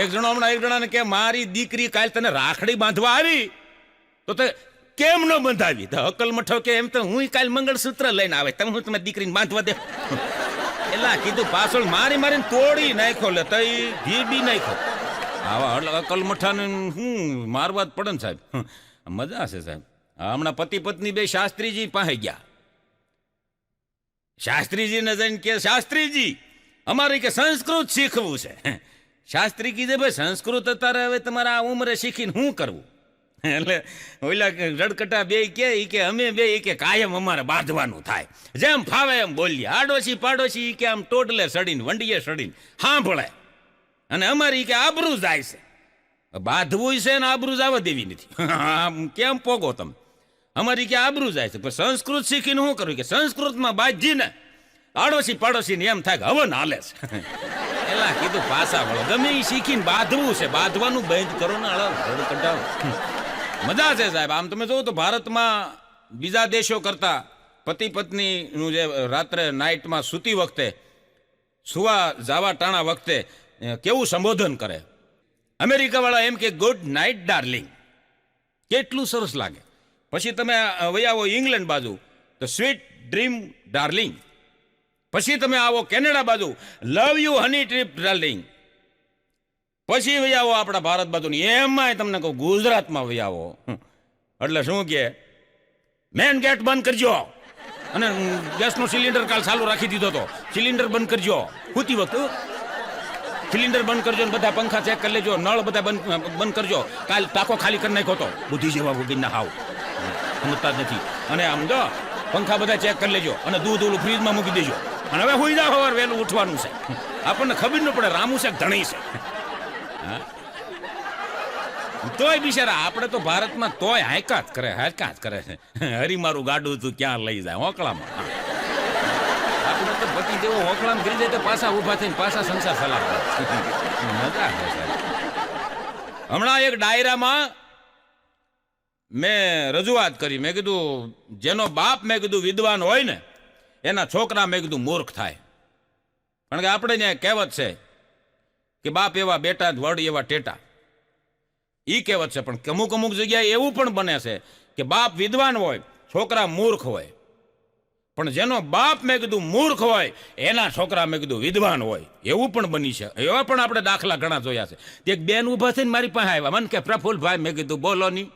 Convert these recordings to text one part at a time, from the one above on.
એક જણો હમણાં એક જણાને કે મારી દીકરી કાલ તને રાખડી બાંધવા આવી તો તે કેમ ન બંધાવી? તો અકલ મઠો કે એમ તો હું કાલ મંગળસૂત્ર લઈને આવે, તમે હું તમારી દીકરીને બાંધવા દે. એલા કીધું પાછળ મારીને તોડી નાખ્યો, લે તઈ ઘી નાખ્યો. આવા અકલ મઠાને હું મારવા જ પડે ને સાહેબ. મજા છે સાહેબ. હમણાં પતિ પત્ની બે શાસ્ત્રીજી પાસે ગયા. શાસ્ત્રીજીને જઈને કે શાસ્ત્રીજી અમારે કે સંસ્કૃત શીખવું છે. શાસ્ત્રી કીધે ભાઈ સંસ્કૃત અત્યારે હવે તમારા આ ઉંમરે શીખીને શું કરવું? એટલે ઓલા રડકટા બે કે અમે બે કે કાયમ અમારે બાંધવાનું થાય, જેમ ફાવે એમ બોલીએ. આડોશી પાડોશી કે આમ ટોટલે સડીને વંડીએ સડીને સાંભળે, અને અમારી કે આબરૂ જાય છે. બાંધવું છે ને આબરૂ જવા દેવી નથી. કેમ પોગો તમે? અમારી કે આબરૂ જાય છે, પણ સંસ્કૃત શીખીને શું કરવું? કે સંસ્કૃતમાં બાંધીને આડોશી પાડોશીને એમ થાય કે હવન હાલે છે. એલા કીધું પાછા વળો, ગમે એ શીખીને બાંધવું છે, બાંધવાનું બંધ કરો ને. કઢાવો મજા છે સાહેબ. આમ તમે જોવો તો ભારતમાં બીજા દેશો કરતા પતિ પત્નીનું જે રાત્રે નાઇટમાં સૂતી વખતે, સુવા જાવા ટાણા વખતે કેવું સંબોધન કરે. અમેરિકાવાળા એમ કે ગુડ નાઇટ ડાર્લિંગ, કેટલું સરસ લાગે. પછી તમે વયાવો ઇંગ્લેન્ડ બાજુ તો સ્વીટ ડ્રીમ ડાર્લિંગ. પછી તમે આવો કેનેડા બાજુ love you honey trip darling. પછી વયાવો આપણા ભારત બાજુ, એમાંય તમને કહું ગુજરાતમાં વયાવો એટલે શું કે મેન ગેટ બંધ કરજો, અને ગેસનો સિલિન્ડર કાલ ચાલુ રાખી દીધો હતો, સિલિન્ડર બંધ કરજો. ખૂતી વખત સિલિન્ડર બંધ કરજો, ને બધા પંખા ચેક કરી લેજો, નળ બધા બંધ કરજો. કાલ ટાંકો ખાલી કરી નાખ્યો હતો, બુદ્ધિ જેવા વગરના હાવ સમજતા જ નથી. અને આમ જો પંખા બધા ચેક કરી લેજો, અને દૂધ ઓલું ફ્રીજમાં મૂકી દેજો. અને હવે હોઈ જાવ, સવાર વહેલું ઉઠવાનું છે. આપણને ખબર ન પડે રામુ છે ધણી છે. તોય બિચારા આપણે તો ભારતમાં તોય હાયકા જ કરે છે. હરી મારું ગાડું તું ક્યાં લઈ જાય હોકળામાં. આપણે તો પતિ જેવો હોકળામાં કરી જાય તો પાછા ઊભા થઈને પાછા સંસાર ચલાવે. મજા આવે છે. હમણાં એક ડાયરામાં મેં રજૂઆત કરી. મેં કીધું જેનો બાપ મેં કીધું વિદ્વાન હોય ને એના છોકરા મેં કીધું મૂર્ખ થાય. કારણ કે આપણે ત્યાં કહેવત છે કે બાપ એવા બેટા વડ એવા ટેટા. એ કહેવત છે. પણ અમુક જગ્યાએ એવું પણ બને છે કે બાપ વિદ્વાન હોય, છોકરા મૂર્ખ હોય. પણ જેનો બાપ મેં કીધું મૂર્ખ હોય એના છોકરા મેં કીધું વિદ્વાન હોય, એવું પણ બની છે. એવા પણ આપણે દાખલા ઘણા જોયા છે. એક બેન ઊભા થઈને મારી પાસે આવ્યા. મને કે પ્રફુલભાઈ, મેં કીધું બોલો નહીં.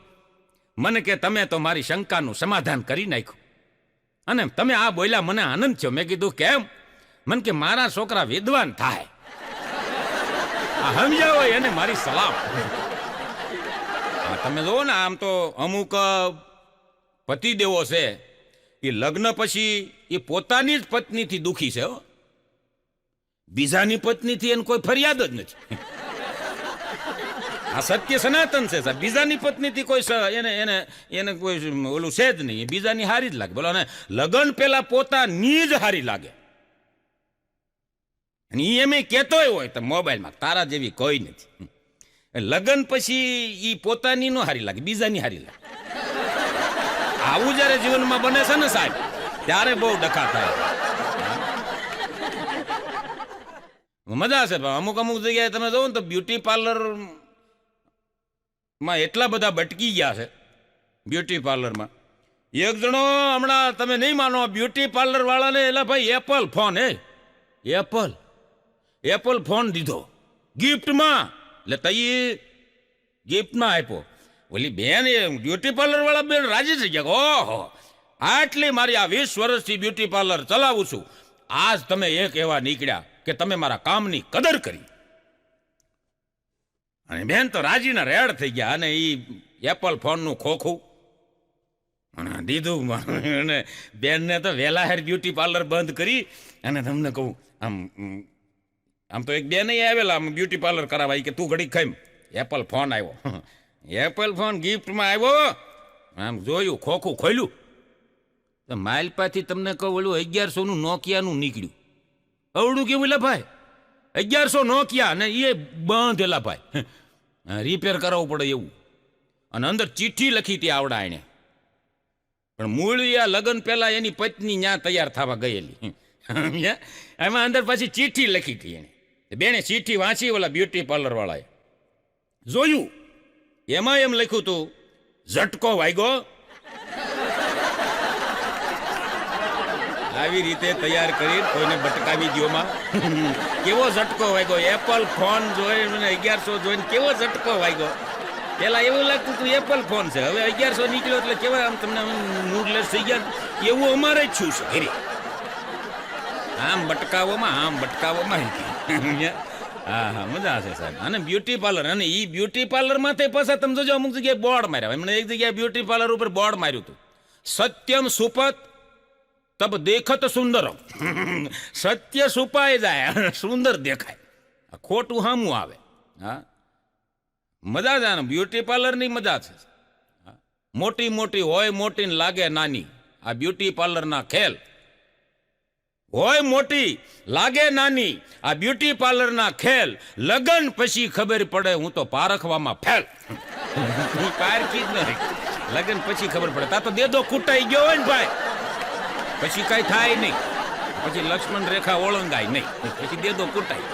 મને કે તમે તો મારી શંકાનું સમાધાન કરી નાખ્યું, અને તમે આ બોલ્યા મને આનંદ થયો. મેં કીધું કેમ? મને કે મારા છોકરા વિદ્વાન થાય. સમજાવો એને મારી સલાહ. તમે જોવો ને, આમ તો અમુક પતિદેવો છે એ લગ્ન પછી એ પોતાની જ પત્નીથી દુખી છે. બીજાની પત્નીથી એને કોઈ ફરિયાદ જ નથી. આ સત્ય સનાતન છે સાહેબ. બીજાની પત્નીથી કોઈ એને કોઈ ઓલું છે જ નહીં. બીજાની હારી જ લાગે. બોલો ને, લગ્ન પેલા પોતાની જ હારી લાગે. અને એ એમ કહેતોય હોય તો મોબાઈલમાં તારા જેવી કોઈ નથી. લગ્ન પછી એ પોતાની નો હારી લાગે, બીજાની હારી લાગે. આવું જયારે જીવનમાં બને છે ને સાહેબ, ત્યારે બહુ ડખા થાય. મજા છે. અમુક જગ્યાએ તમે જોવો ને તો બ્યુટી પાર્લર માં એટલા બધા ભટકી ગયા છે. બ્યુટી પાર્લરમાં એક જણો હમણાં તમે નહીં માનો, બ્યુટી પાર્લર વાળાને એલા ભાઈ એપલ ફોન એપલ ફોન દીધો ગિફ્ટમાં. એટલે તઈ ગિફ્ટમાં આપ્યો. ઓલી બેન એ બ્યુટી પાર્લર વાળા બેન રાજી થઈ ગયા. ઓહો, આટલી મારી આ 20 વર્ષથી બ્યુટી પાર્લર ચલાવું છું, આજ તમે એક એવા નીકળ્યા કે તમે મારા કામની કદર કરી. અને બેન તો રાજીના રેડ થઈ ગયા. અને એ એપલ ફોનનું ખોખું દીધું. અને બેનને તો વહેલા હેર બ્યુટી પાર્લર બંધ કરી. અને તમને કહું, આમ તો એક બેન આવેલા બ્યુટી પાર્લર કરાવાય કે તું ઘડી ખાઈ, એપલ ફોન આવ્યો. એપલ ફોન ગિફ્ટમાં આવ્યો. આમ જોયું, ખોખું ખોલ્યું તો માઇલપાથી તમને કહું ઓલું 1100નું નોકિયાનું નીકળ્યું. અવડું કેવું લે ભાઈ, 1100 નોકિયા, અને એ બાંધેલા ભાઈ, રિપેર કરાવવું પડે એવું. અને અંદર ચિઠ્ઠી લખી હતી આવડા એને. પણ મૂળિયા લગ્ન પહેલા એની પત્ની ત્યાં તૈયાર થવા ગયેલી. એમાં અંદર પાછી ચિઠ્ઠી લખી હતી એને. બેને ચિઠ્ઠી વાંચી ઓલા બ્યુટી પાર્લર વાળાએ. જોયું, એમાં એમ લખ્યું હતું ઝટકો વાગ્યો. આવી રીતે તૈયાર કરી કોઈને ભટકાવી દ્યોમાં. કેવો ઝટકો વાગ્યો, એપલ ફોન જોઈને 1100 જોઈને કેવો ઝટકો વાગ્યો. પેલા એવું લાગતું હતું એપલ ફોન છે, હવે 1100 નીકળ્યો એટલે કેવા આમ તમને મૂડલેસ થઈ ગયા. એવું અમારે જ છું છે. આમ ભટકાવોમાં હા હા મજા છે સાહેબ. અને બ્યુટી પાર્લર, અને એ બ્યુટી પાર્લર માંથી પાછા તમે જોજો અમુક જગ્યાએ બોર્ડ માર્યા. એમણે એક જગ્યાએ બ્યુટી પાર્લર ઉપર બોર્ડ માર્યું હતું, સત્યમ સુપત તબ દેખત સુંદરમ. સત્ય છુપાઈ જાય, સુંદર દેખાય, ખોટું સામું આવે. હા મજા છે, બ્યુટી પાર્લરની મજા છે. મોટી મોટી હોય મોટી ને લાગે નાની, આ બ્યુટી પાર્લરના ખેલ. હોય મોટી લાગે નાની, આ બ્યુટી પાર્લરના ખેલ. લગન પછી ખબર પડે હું તો પારખવામાં ફેલ. પારખી જ નહીં, લગન પછી ખબર પડે. તા તો દેદો કૂટાઈ ગયો હોય ને ભાઈ, પછી કઈ થાય નહીં, પછી લક્ષ્મણ રેખા ઓળંગાય નહીં, પછી દેદો કૂટાય.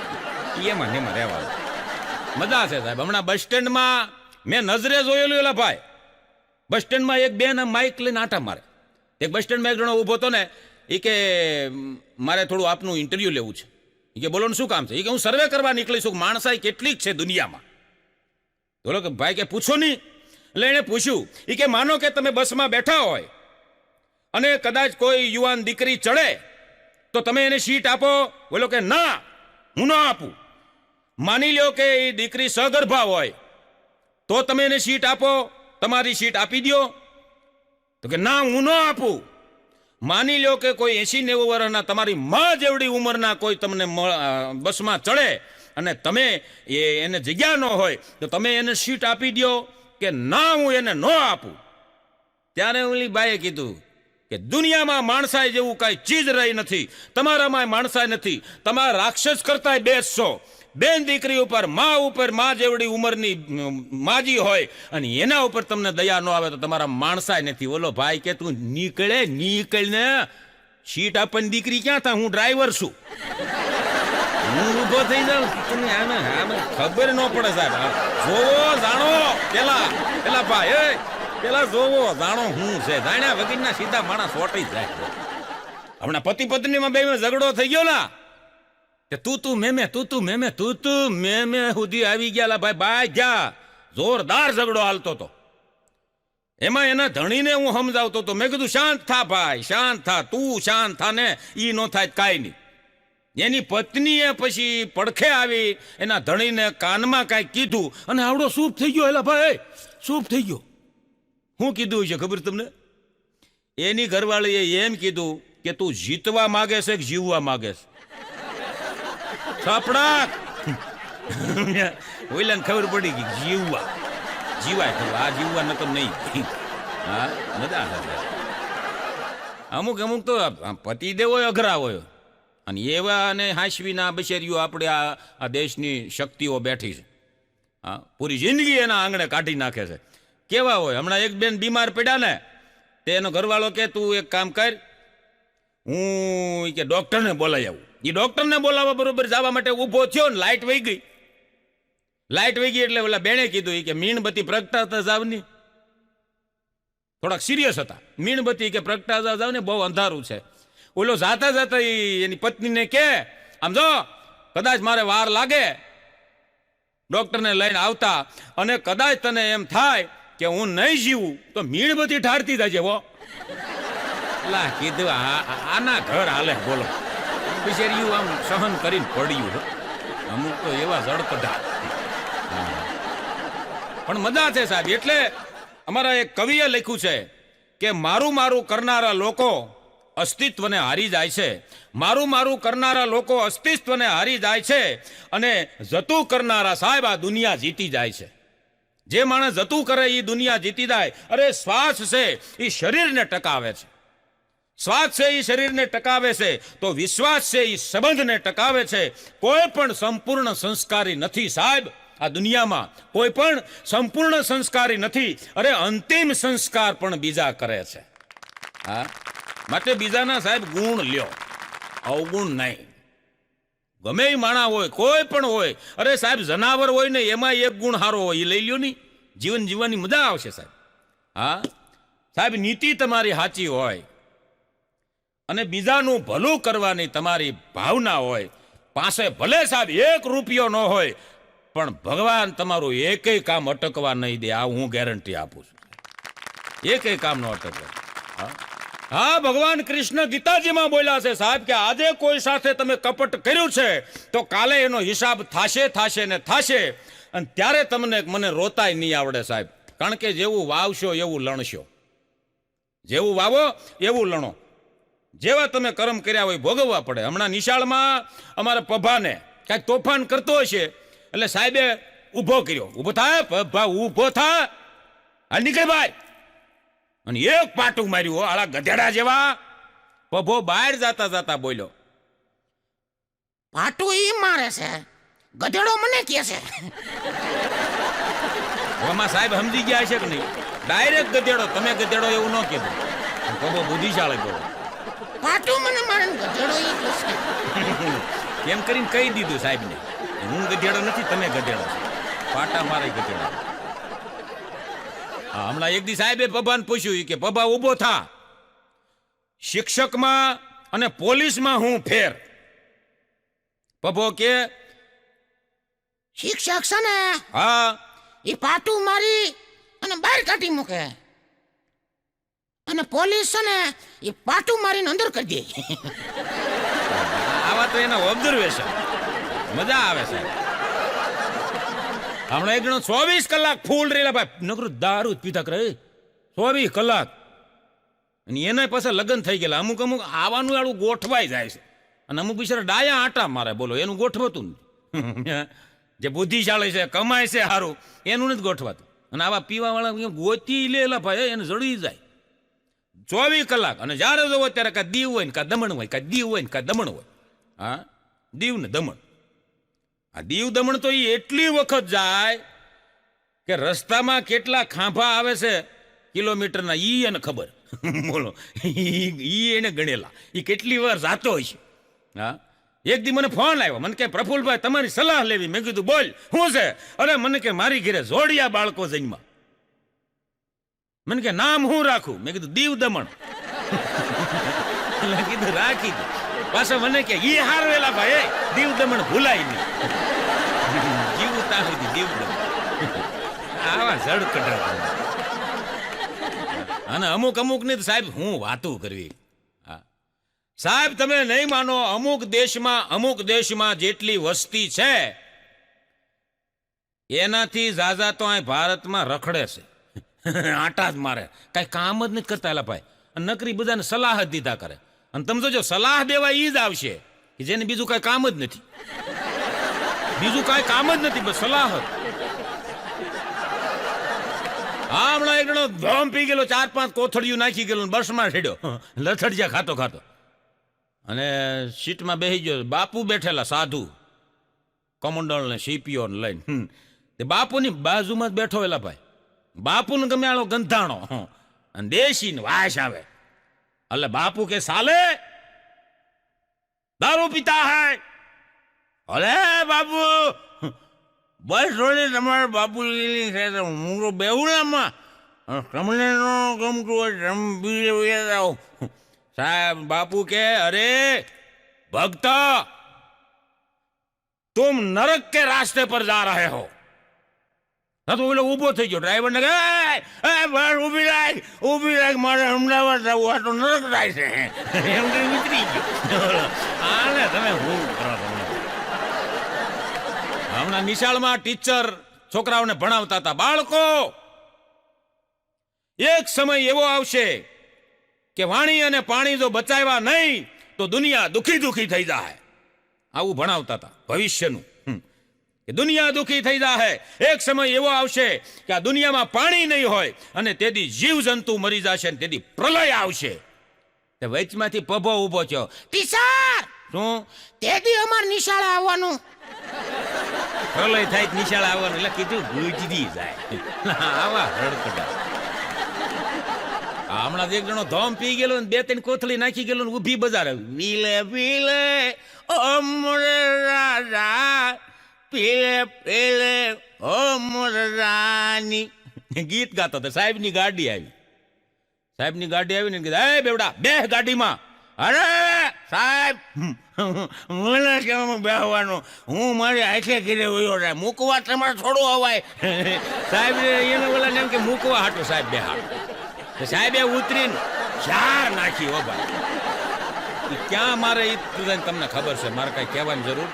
એમાં ને એમાં રહેવાનું મજા છે સાહેબ. હમણાં બસ સ્ટેન્ડમાં મેં નજરે જોયેલું એલા ભાઈ, બસ સ્ટેન્ડમાં એક બેન માઇક લઈને આટા મારે. એક બસ સ્ટેન્ડમાં એક જણો ઊભો હતો ને, એ કે મારે થોડું આપનું ઇન્ટરવ્યુ લેવું છે. એ કે બોલો શું કામ છે? એ કે હું સર્વે કરવા નીકળી છું, માણસાઈ કેટલીક છે દુનિયામાં. બોલો કે ભાઈ કે પૂછો નહીં. એટલે એને પૂછ્યું, એ કે માનો કે તમે બસમાં બેઠા હોય અને કદાચ કોઈ યુવાન દીકરી ચડે તો તમે એને સીટ આપો? બોલો કે ના, હું ન આપું. માની લો કે એ દીકરી સગર્ભા હોય તો તમે એને સીટ આપો? તમારી સીટ આપી દો? તો કે ના, હું ન આપું. માની લો કે કોઈ 80-90 વર્ષના તમારી માં જેવડી ઉંમરના કોઈ તમને બસમાં ચડે અને તમે એને જગ્યા ન હોય તો તમે એને સીટ આપી દો? કે ના, હું એને ન આપું. ત્યારે ઓલી બાઈએ કીધું કે દુનિયામાં માણસાઈ જેવું કાંઈ ચીજ રહી નથી, તમારામાં માણસાઈ નથી, તમારા રાક્ષસ કરતાંય બેસશો. બેન દીકરી ઉપર, માં જેવડી ઉંમરની માજી હોય અને એના ઉપર તમને દયા ન આવે તો તમારા માણસાઈ નથી. ઓલો ભાઈ કે તું નીકળને, સીટ આપવાની દીકરી ક્યાં થાય? હું ડ્રાઈવર છું, હું ઊભો થઈ જાઉં. ખબર ન પડે સાહેબ. જોવો જાણો, પેલા ભાઈ પેલા જોવો જાણો હું છે, જાણ્યા વગરના સીધા માણસ સોટી જાય. હમણાં પતિ પત્નીમાં બે ઝઘડો થઈ ગયો ના, તું મેમે સુધી આવી ગયા ભાઈ જા. જોરદાર ઝઘડો હાલતો હતો. એમાં એના ધણીને હું સમજાવતો હતો. મેં કીધું શાંત થા ભાઈ, શાંત થા, તું શાંત થા ને, ઈ નો થાય કાંઈ નહીં. એની પત્નીએ પછી પડખે આવી એના ધણીને કાનમાં કાંઈ કીધું અને આવડો સૂપ થઈ ગયો. એલા ભાઈ સૂપ થઈ ગયો. શું કીધું છે ખબર તમને? એની ઘરવાળીએ એમ કીધું કે તું જીતવા માંગે છે કે જીવવા માંગે છે? સાપડા ઓઈલાને ખબર પડી ગઈ જીવાય ખબર, આ જીવવા નતો નહીં. હા મજા આવે. અમુક તો પતિદેવ હોય અઘરા હોય, અને એવા અને હાંસવીના બશેરીઓ આપણે આ દેશની શક્તિઓ બેઠી છે. હા પૂરી જિંદગી એના આંગણે કાઢી નાખે છે. કેવા હોય? હમણાં એક બેન બીમાર પડ્યા ને, તે એનો ઘરવાળો કે તું એક કામ કર, હું કે ડોક્ટરને બોલાવી આવું. એ ડોક્ટરને બોલાવવા બરોબર જવા માટે ઊભો થયો ને લાઇટ વહી ગઈ. એટલે ઓલા બેને કીધું કે મીણબત્તી પ્રગટાતા જાવ ને. થોડાક સિરિયસ હતા. મીણબત્તી કે પ્રગટાતા જાવ ને, બહુ અંધારું છે. ઓલો જાતા એની પત્નીને કે આમ જો, કદાચ મારે વાર લાગે ડોક્ટરને લઈને આવતા, અને કદાચ તને એમ થાય કે હું નહીં જીવું તો મીણબત્તી ઠારતી જજે હો. કીધું આના ઘર હાલે બોલો. બિચાર્યું આમ સહન કરીને પડ્યું. અમુક તો એવા જડકઢા, પણ મજા છે સાહેબ. એટલે અમારા એક કવિએ લખ્યું છે કે મારું કરનારા લોકો અસ્તિત્વને હારી જાય છે. મારું કરનારા લોકો અસ્તિત્વને હારી જાય છે, અને જતું કરનારા સાહેબ આ દુનિયા જીતી જાય છે. જે માણસ જતું કરે એ દુનિયા જીતી જાય. અરે શ્વાસ છે એ શરીરને ટકાવે છે, શ્વાસ છે એ શરીરને ટકાવે છે, તો વિશ્વાસ છે એ સંબંધને ટકાવે છે. કોઈ પણ સંપૂર્ણ સંસ્કારી નથી સાહેબ આ દુનિયામાં, કોઈ પણ સંપૂર્ણ સંસ્કારી નથી. અરે અંતિમ સંસ્કાર પણ બીજા કરે છે. હા માટે બીજાના સાહેબ ગુણ લ્યો, અવગુણ નહીં. ગમે એ માણા હોય, કોઈ પણ હોય. અરે સાહેબ, જનાવર હોય ને એમાં એક ગુણ સારો હોય, એ લઈ લ્યો ની, જીવન જીવવાની મજા આવશે સાહેબ. હા સાહેબ, નીતિ તમારી સાચી હોય અને બીજાનું ભલું કરવાની તમારી ભાવના હોય, પાસે ભલે સાહેબ 1 રૂપિયો ન હોય, પણ ભગવાન તમારું એકેય કામ અટકવા નહીં દે. આ હું ગેરંટી આપું છું, એકેય કામ ન અટકવા. હા, ભગવાન કૃષ્ણ ગીતાજીમાં બોલ્યા છે સાહેબ કે આજે કોઈ સાથે તમે કપટ કર્યું છે તો કાલે એનો હિસાબ થાશે ને થાશે. અને ત્યારે તમને મને રોતાય નહીં આવડે સાહેબ, કારણ કે જેવું વાવશો એવું લણશો. જેવું વાવો એવું લણો. જેવા તમે કર્મ કર્યા હોય ભોગવવા પડે. હમણાં નિશાળમાં અમારા પભાને કાંઈક તોફાન કરતો હશે એટલે સાહેબે ઊભો કર્યો. ઊભો થાય પભા, ઊભો થા, હાલ નીકળ ભાઈ. અને એક પાટું માર્યું, આળા ગધેડા જેવા. પભો બહાર જાતા જાતા બોલ્યો, પાટું ઈ મારે છે, ગધેડો મને કહે છે. આમાં સાહેબ સમજી ગયા છે કે નહીં? ડાયરેક્ટ ગધેડો, તમે ગધેડો એવું ન કીધું. પભો બુદ્ધિશાળી ગયો. પાટું મને મારે, ગધેડો ઈ કહે છે. એમ કરીને કહી દીધું સાહેબને, હું ગધેડો નથી, તમે ગધેડો છો. પાટા મારે ગધેડો. હા, હમણાં એક દી સાહેબે પભાને પૂછ્યું કે પભા ઊભો થા, શિક્ષકમાં અને પોલીસમાં હું ફેર? પભો કે શિક્ષક છે ને, હા, ઈ પાટું મારી અને બહાર કાઢી મૂકે, અને પોલીસ છે ને ઈ પાટું મારીને અંદર કરી દે. આવા તો એના ઓબ્ઝર્વેશન મજા આવે સાહેબ. હમણાં એક જણો 24 કલાક ફૂલ રેલા ભાઈ, નકરું દારૂ જ પીતા કરે 24 કલાક. અને એના પાસે લગ્ન થઈ ગયેલા. અમુક આવાનું આડું ગોઠવાઈ જાય છે, અને અમુક બિચારા ડાયા આટા મારે. બોલો, એનું ગોઠવતું નથી. જે બુદ્ધિશાળી છે, કમાય છે સારું, એનું નથી ગોઠવાતું. અને આવા પીવા વાળા ગોતી લેલા ભાઈ, એને જડી જાય 24 કલાક. અને જ્યારે જોવો ત્યારે કાં દીવ હોય ને કાં દમણ હોય, કાં દીવ હોય ને કાં દમણ હોય. હા, દીવ ને દમણ. આ દીવ દમણ તો એ એટલી વખત જાય કે રસ્તામાં કેટલા ખાંભા આવે છે કિલોમીટરના, ઈ એને ખબર. બોલો, ઈ એને ગણેલા, ઈ કેટલી વાર જાતો હોય છે. હા, એક દી મને ફોન આવ્યો, મને કે પ્રફુલભાઈ તમારી સલાહ લેવી. મેં કીધું બોલ, શું છે? અરે મને કે મારી ઘરે જોડિયા બાળકો જન્મા. મને કે નામ હું રાખું? મેં કીધું દીવ દમણ. એટલે કીધું રાખી દે. પાછો મને કે ઈ હારવેલા ભાઈ, દીવ દમણ ભૂલાય નહીં. જીવું તારું દીવ દમણ. આવા જડ કઢા. અને અમુક ને સાહેબ હું વાતું કરવી. હા સાહેબ, તમે નહીં માનો, અમુક દેશમાં જેટલી વસ્તી છે એનાથી ઝાઝા તો અહીં ભારતમાં રખડે છે. આટા જ મારે, કઈ કામ જ નથી કરતા એલા ભાઈ. નકરી બધાને સલાહ જ દીધા કરે. અને તમે જોજો, સલાહ દેવા ઈ જ આવશે કે જેને બીજું કઈ કામ જ નથી. બીજું કઈ કામ જ નથી, બસ સલાહ જ. હા, હમણાં એક જણો ધોમ પી ગયેલો, 4-5 કોથળિયું નાખી ગયેલો, બસમાં ઠેડ્યો લથડિયા ખાતો ખાતો. અને સીટમાં બેસી ગયો. બાપુ બેઠેલા સાધુ, કમંડળ ને સીપીઓ ને લઈને. તે બાપુની બાજુમાં જ બેઠો એલા ભાઈ. બાપુને ગમે આલો ગંધાણો અને દેશી ને વાસ આવે. એટલે બાપુ કે સાલે દારૂ પીતા હૈ? અરે બાપુ બસ થોડી તમારે બાપુ હું બેહુણામાં તમને ન ગમતું હોય તમે બીજે જાઓ. સાહેબ બાપુ કે અરે ભક્ત, तुम नरक के रास्ते पर जा रहे हो. તો ઓલો ઊભો થઈ ગયો. ડ્રાઈવર ને કે બસ ઊભી રાખ, મારે અમદાવાદ જવું, આ તો નરક જાય છે. એમ કે ઉતરી ગયો. આને તમે હું કરો તમને. હમણાં નિશાળમાં ટીચર છોકરાઓને ભણાવતા હતા. બાળકો, એક સમય એવો આવશે કે વાણી અને પાણી જો બચાવ્યા નહીં તો દુનિયા દુખી થઈ જાય. આવું ભણાવતા હતા ભવિષ્યનું. કે દુનિયા દુખી થઈ જાય. એક સમય એવો આવશે કે આ દુનિયામાં પાણી નહીં હોય અને તેથી જીવ જંતુ મરી જશે અને તેથી પ્રલય આવશે. તે વચમાંથી પભો ઊભો થયો. ટીચર, શું? તેથી અમાર નિશાળે આવવાનું. પ્રલય થાય નિશાળે આવવાનું એટલે કીધું ગુજરી જાય. આવા હડકડા. હમણાં એક જણો ધોમ પી ગયેલો ને 2-3 કોથળી નાખી ગયેલો ને ઊભી બજાર આવી પીલે પીલે ઓ મોરે રાજા પીલે પીલે ઓ મોરે રાની ગીત ગાતો તો સાહેબની ગાડી આવીને કીધું એ બેવડા બે ગાડીમાં અરે સાહેબ મને કેમ બેહવાનું હું મારી આંખે ઘીરે વયો રહે મૂકવા તમારે થોડું અવાય સાહેબ એને બોલા એમ કે મૂકવા હાટું સાહેબ બેહાડ સાહેબે ઉતરીને 4 નાખી હો ભાઈ ક્યાં મારે તમને ખબર છે મારે કઈ કહેવાની જરૂર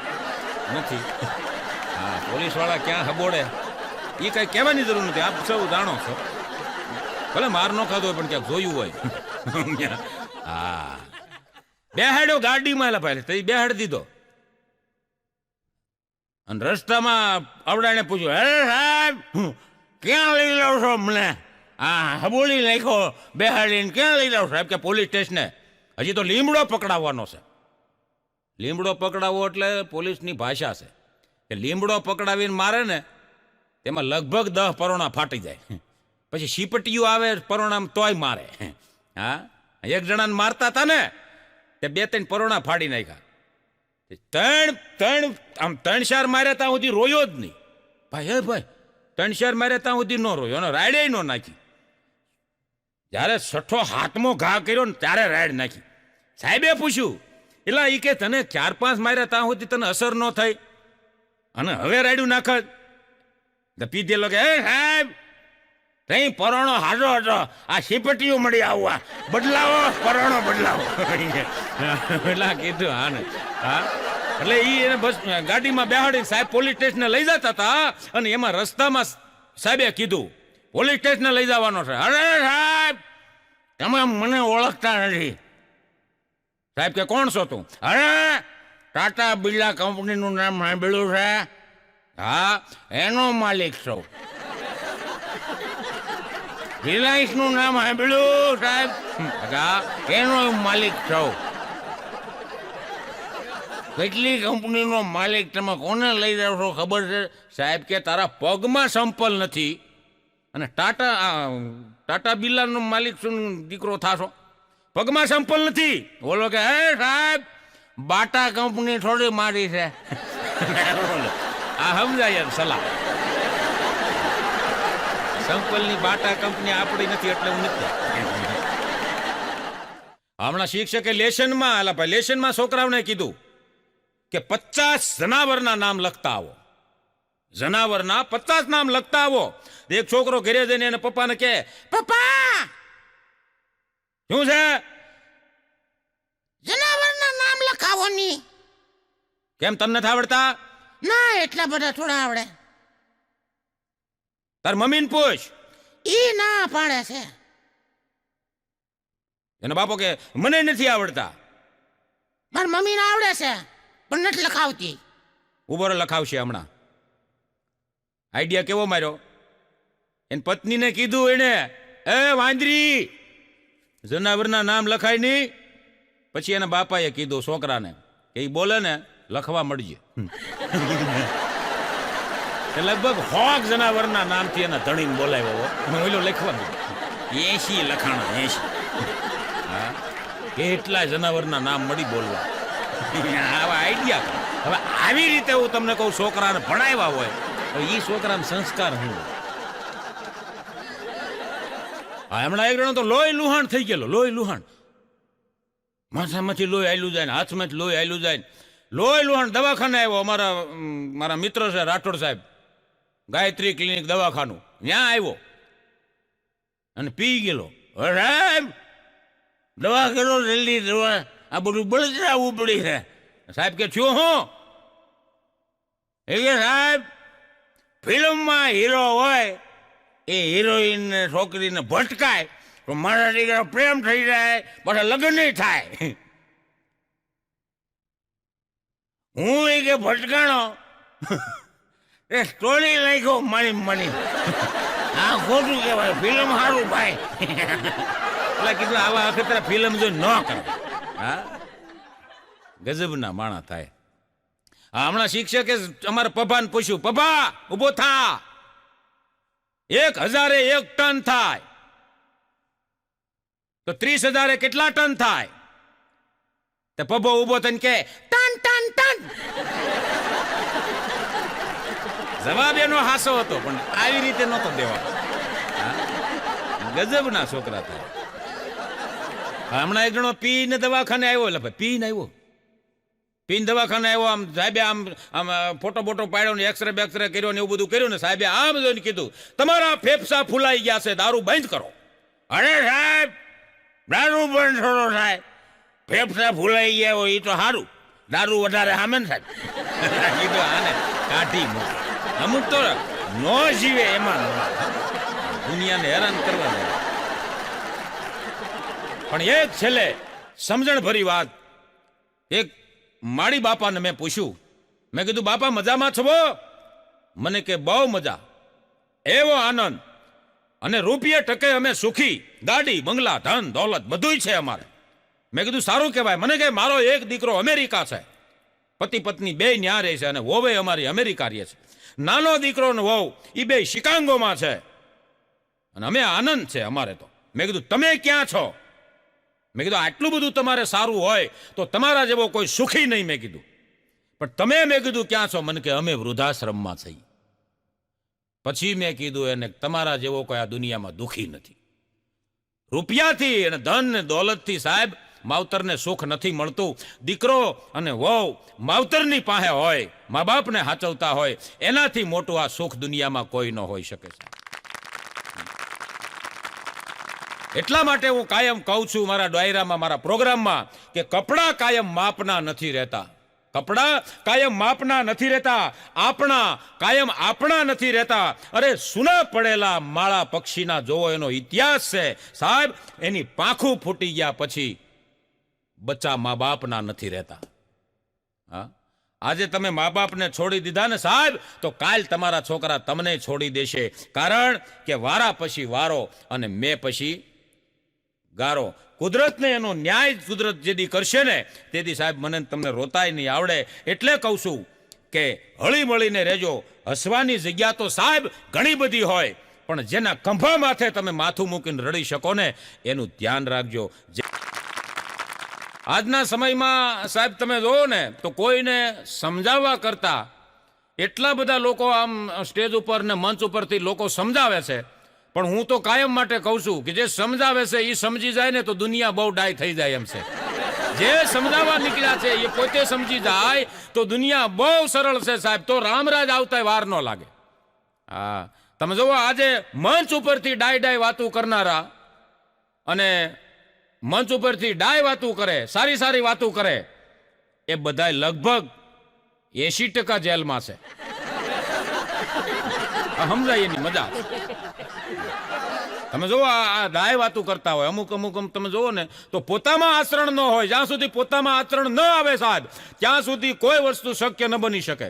નથી હા પોલીસ વાળા ક્યાં હબોડે એ કઈ કહેવાની જરૂર નથી આપ સૌ જાણો છો ભલે માર ન ખાધો હોય પણ ક્યાંક જોયું હોય હા બેહાડ્યો ગાડીમાં એલા પહેલે તો બેહાડ દીધો અને રસ્તામાં આવડાને પૂછ્યું અરે સાહેબ ક્યાં લઈ જાવ છો મને હા હબોલી નાખ્યો બેહાડીને ક્યાં લઈ જાવ સાહેબ કે પોલીસ સ્ટેશને હજી તો લીમડો પકડાવવાનો છે લીમડો પકડાવવો એટલે પોલીસની ભાષા છે કે લીમડો પકડાવીને મારે ને તેમાં લગભગ 10 પરોણા ફાટી જાય પછી શીપટીઓ આવે પરોણામાં તોય મારે હા એક જણાને મારતા હતા ને તે 2-3 પરોણા ફાડી નાખ્યા 3-4 માર્યા ત્યાં સુધી રોયો જ નહીં ભાઈ ભાઈ 3-4 માર્યા ત્યાં સુધી ન રોયો અને રાયડે ન નાખી જ્યારે 6ઠો હાથમો ઘા કર્યો ને ત્યારે રાયડ નાખી સાહેબે પૂછ્યું એટલે એ કે તને 4-5 માર્યા ત્યાં સુધી તને અસર ન થઈ અને હવે રાયડું નાખ પીધેલો કે હે સાહેબ તઈ પરોણો હાજો હતો આ શીપટીઓ મળી આવવા બદલાવો પરોણો બદલાવો એટલે કીધું હા ને હા એટલે એને બસ ગાડીમાં બેહાડી સાહેબ પોલીસ સ્ટેશને લઈ જતા હતા અને એમાં રસ્તામાં સાહેબે કીધું પોલીસ સ્ટેશને લઈ જવાનો છે અરે સાહેબ તમે મને ઓળખતા નથી સાહેબ કે કોણ છો તું અરે ટાટા બિરલા કંપનીનું નામ સાંભળ્યું છે હા એનો માલિક છો રિલાયન્સ નું નામ સાંભળ્યું સાહેબ એનો માલિક છો કેટલી કંપનીનો માલિક તમે કોને લઈ જાવ છો ખબર છે સાહેબ કે તારા પગમાં સંપલ નથી અને ટાટા બિરલાનો માલિક શું દીકરો થાશો પગમાં સંપલ નથી બોલો કે હે સાહેબ બાટા કંપની થોડી મારી છે આ સમજાય સલાહ સંપલની બાટા કંપની આપણી નથી એટલે હું નથી હમણાં શિક્ષકે લેશનમાં છોકરાઓને કીધું કે 50 જનાવરના નામ લખતા આવો જનાવરના 50 નામ લખતા આવો એક છોકરો ઘરે જઈને એને પપ્પાને કહે પપ્પા શું છે જનાવરના નામ લખાવો ની કેમ તમને નથી આવડતા ના એટલા બધા થોડા આવડે તાર મમ્મીને પૂછ ઈ ના પાડે છે એનો બાપો કે મને નથી આવડતા મારી મમ્મીને આવડે છે પણ નથી લખાવતી ઉભો લખાવશે હમણાં આઈડિયા કેવો માર્યો એની પત્નીને કીધું એને એ વાંદરી જનાવરના નામ લખાય નહીં પછી એના બાપાએ કીધું છોકરાને કે એ બોલે ને લખવા મળજે લગભગ 100 જનાવરના નામથી એના ધણીને બોલાવ્યો ઓલો લખવાનું 80 લખાણા 80 હા કેટલા જનાવરના નામ મળી બોલવા આવા આઈડિયા હવે આવી રીતે હું તમને કહું છોકરાને ભણાવ્યા હોય તો એ છોકરાના સંસ્કાર હું હમણાં એક જણો તો લોહી લુહાણ થઈ ગયેલો લોહી લુહાણ માથામાંથી લોહી આયલું જાય ને હાથમાંથી લોહી આયલું જાય લોહી લુહાણ દવાખાને આવ્યો મારા મિત્ર છે રાઠોડ સાહેબ ગાયત્રી ક્લિનિક દવાખાનું ત્યાં આવ્યો અને પી ગયેલો સાહેબ દવા કરો જલ્દી દવા આ બધું બળતરાવું પડી છે સાહેબ કે છું હું એટલે સાહેબ ફિલ્મમાં હીરો હોય એ હિરોઈન છોકરીને ભટકાય તો મારા દીકરા પ્રેમ થઈ જાય પછી લગ્ન નહીં થાય હું એ કે ભટકાણો એ સ્ટોરી લખ્યો મારી આ ખોટું કહેવાય ફિલ્મ સારું ભાઈ એટલે કીધું આવા અખતરા ફિલ્મ જો ન કરે હા ગજબના માણા થાય હમણાં શિક્ષકે અમારા પપ્પાને પૂછ્યું પપ્પા ઉભો થા 1001 ટન થાય તો 30,000 કેટલા ટન થાય? તે પભો ઉભો થઈને કે ટન ટન ટન. જવાબ એનો હાસો હતો, પણ આવી રીતે નહોતો દેવા. ગજબના છોકરા થાય. હમણાં એક જણો પીને દવાખાને આવ્યો, એટલે પીને આવ્યો, પીને દવાખાને આવ્યો. આમ સાહેબે આમ ફોટો બોટો પાડ્યો ને એક્સરે બેક્સરે કર્યો ને એવું બધું કર્યું ને સાહેબે આમ જોઈને કીધું, તમારા ફેફસા ફૂલાઈ ગયા છે, દારૂ બંધ કરો. અરે સાહેબ, દારૂ બંધ થોડો થાય, ફેફસા ફૂલાઈ ગયા હોય એ તો સારું, દારૂ વધારે સામે ને સાહેબ. કીધું આને કાઢી મૂક. અમુક તો નો જીવે એમાં દુનિયાને હેરાન કરવા દે. પણ એક છેલ્લે સમજણ ભરી વાત, એક માળી બાપાને મેં પૂછ્યું, મેં કીધું બાપા મજામાં છો? મને કે બહુ મજા, એવો આનંદ, અને રૂપિયે ટકે અમે સુખી, ગાડી બંગલા ધન દોલત બધુંય છે અમારે. મેં કીધું સારું કહેવાય. મને કે મારો એક દીકરો અમેરિકા છે, પતિ પત્ની બે ન્યા રહે છે, અને વહુએ અમારી અમેરિકા રહે છે. નાનો દીકરો ને વહુ એ બે શિકાગોમાં છે, અને અમે આનંદ છે અમારે તો. મેં કીધું તમે ક્યાં છો? મેં કીધું આટલું બધું તમારે સારું હોય તો તમારા જેવો કોઈ સુખી નહીં. મેં કીધું પણ તમે, મેં કીધું ક્યાં છો? મને કે અમે વૃદ્ધાશ્રમમાં છીએ. પછી મેં કીધું એને તમારા જેવો કોઈ આ દુનિયામાં દુખી નથી. રૂપિયાથી અને ધન ને દોલતથી સાહેબ માવતરને સુખ નથી મળતું. દીકરો અને વહુ માવતરની પાસે હોય, મા બાપને હાચવતા હોય, એનાથી મોટું આ સુખ દુનિયામાં કોઈ ન હોઈ શકે. એટલા માટે હું કાયમ કહું છું મારા ડાયરામાં, મારા પ્રોગ્રામમાં, કે કપડાં કાયમ માપના નથી રહેતા. કપડાં કાયમ માપના નથી રહેતા, આપણા કાયમ આપણા નથી રહેતા. અરે સુના પડેલા માળા પક્ષીના જોવો એનો ઇતિહાસ છે સાહેબ, એની પાંખું ફૂટી ગયા પછી બચ્ચા મા બાપના નથી રહેતા. હા, આજે તમે મા બાપને છોડી દીધા ને સાહેબ, તો કાલ તમારા છોકરા તમને છોડી દેશે. કારણ કે વારા પછી વારો અને મેં પછી ગારો. કુદરતને એનો ન્યાય કુદરત જેદી કરશે ને તેથી સાહેબ મને તમને રોતાય નહીં આવડે. એટલે કહું છું કે હળી મળીને રહેજો. હસવાની જગ્યા તો સાહેબ ઘણી બધી હોય, પણ જેના ખંભા માથે તમે માથું મૂકીને રડી શકો ને એનું ધ્યાન રાખજો. આજના સમયમાં સાહેબ તમે જોવો ને તો કોઈને સમજાવવા કરતા એટલા બધા લોકો આમ સ્ટેજ ઉપર ને મંચ ઉપરથી લોકો સમજાવે છે, પણ હું તો કાયમ માટે કહું છું કે જે સમજાવે છે એ સમજી જાય ને તો દુનિયા બહુ ડાય થઈ જાય એમ છે. જે સમજાવવા નીકળ્યા છે એ પોતે સમજી જાય તો દુનિયા બહુ સરળ છે સાહેબ, તો રામરાજ આવતા વાર ન લાગે. હા, તમે જોવો આજે મંચ ઉપરથી ડાય વાતું કરનારા અને મંચ ઉપરથી ડાય વાતું કરે, સારી સારી વાતું કરે, એ બધા લગભગ 80% જેલમાં છે. સમજાય એની મજા. તમે જોવો આ ડાય વાતું કરતા હોય અમુક તમે જોવો ને તો પોતામાં આચરણ ન હોય. જ્યાં સુધી પોતામાં આચરણ ન આવે સાહેબ ત્યાં સુધી કોઈ વસ્તુ શક્ય ન બની શકે.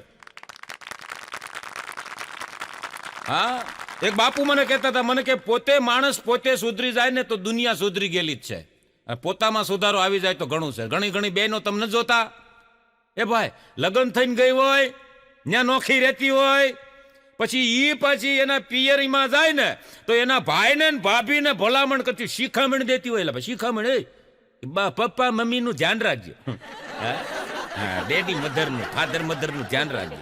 હા, એક બાપુ મને કહેતા હતા, મને કે પોતે માણસ પોતે સુધરી જાય ને તો દુનિયા સુધરી ગયેલી જ છે. પોતામાં સુધારો આવી જાય તો ઘણું છે. ઘણી ઘણી બહેનો તમને જોતા, એ ભાઈ લગ્ન થઈને ગઈ હોય, ત્યાં નોખી રહેતી હોય, પછી એના પિયરીમાં જાય ને તો એના ભાઈને ભાભીને ભલામણ કરતી શિખામણ દેતી હોય. એટલે શિખામણ પપ્પા મમ્મીનું ધ્યાન રાખજો, ડેડી મધરનું, ફાધર મધરનું ધ્યાન રાખજો.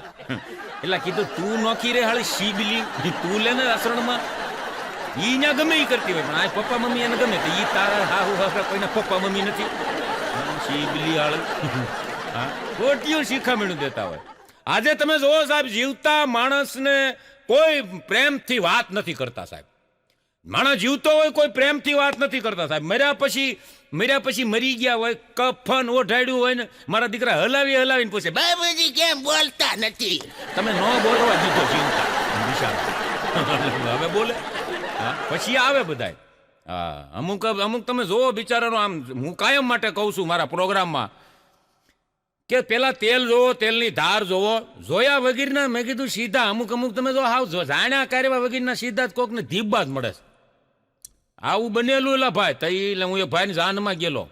એટલે કીધું તું નોખી રે હાળી શીબલી, તું લે ને રસણમાં. ઈ ત્યાં ગમે ઈ કરતી હોય, પણ આ પપ્પા મમ્મી એને ગમે તો ઈ તારા હાહુ કોઈને પપ્પા મમ્મી નથી. શીબલી હાળી ખોટિયું શિખામણું દેતા હોય. આજે તમે જોવો સાહેબ, જીવતા માણસને કોઈ પ્રેમથી વાત નથી કરતા સાહેબ. માણસ જીવતો હોય કોઈ પ્રેમથી વાત નથી કરતા સાહેબ. મર્યા પછી મરી ગયા હોય, કફન ઓઢાડ્યું હોય ને મારા દીકરા હલાવીને પૂછે, બાબુજી કેમ બોલતા નથી? તમે ન બોલવા દીધો જીવતા. હવે બોલે, પછી આવે બધાય. હા, અમુક તમે જોવો બિચારાનો, આમ હું કાયમ માટે કહું છું મારા પ્રોગ્રામમાં કે પેલા તેલ જોવો, તેલની ધાર જોવો, જોયા વગેરેના મેં કીધું સીધા અમુક તમે જો હાવ જાણ્યા કાર્યવા વગેરેના સીધા જ કોકને ધીબા જ મળે. આવું બનેલું એલા ભાઈ તઈ. એટલે હું એ ભાઈની જાનમાં ગયેલો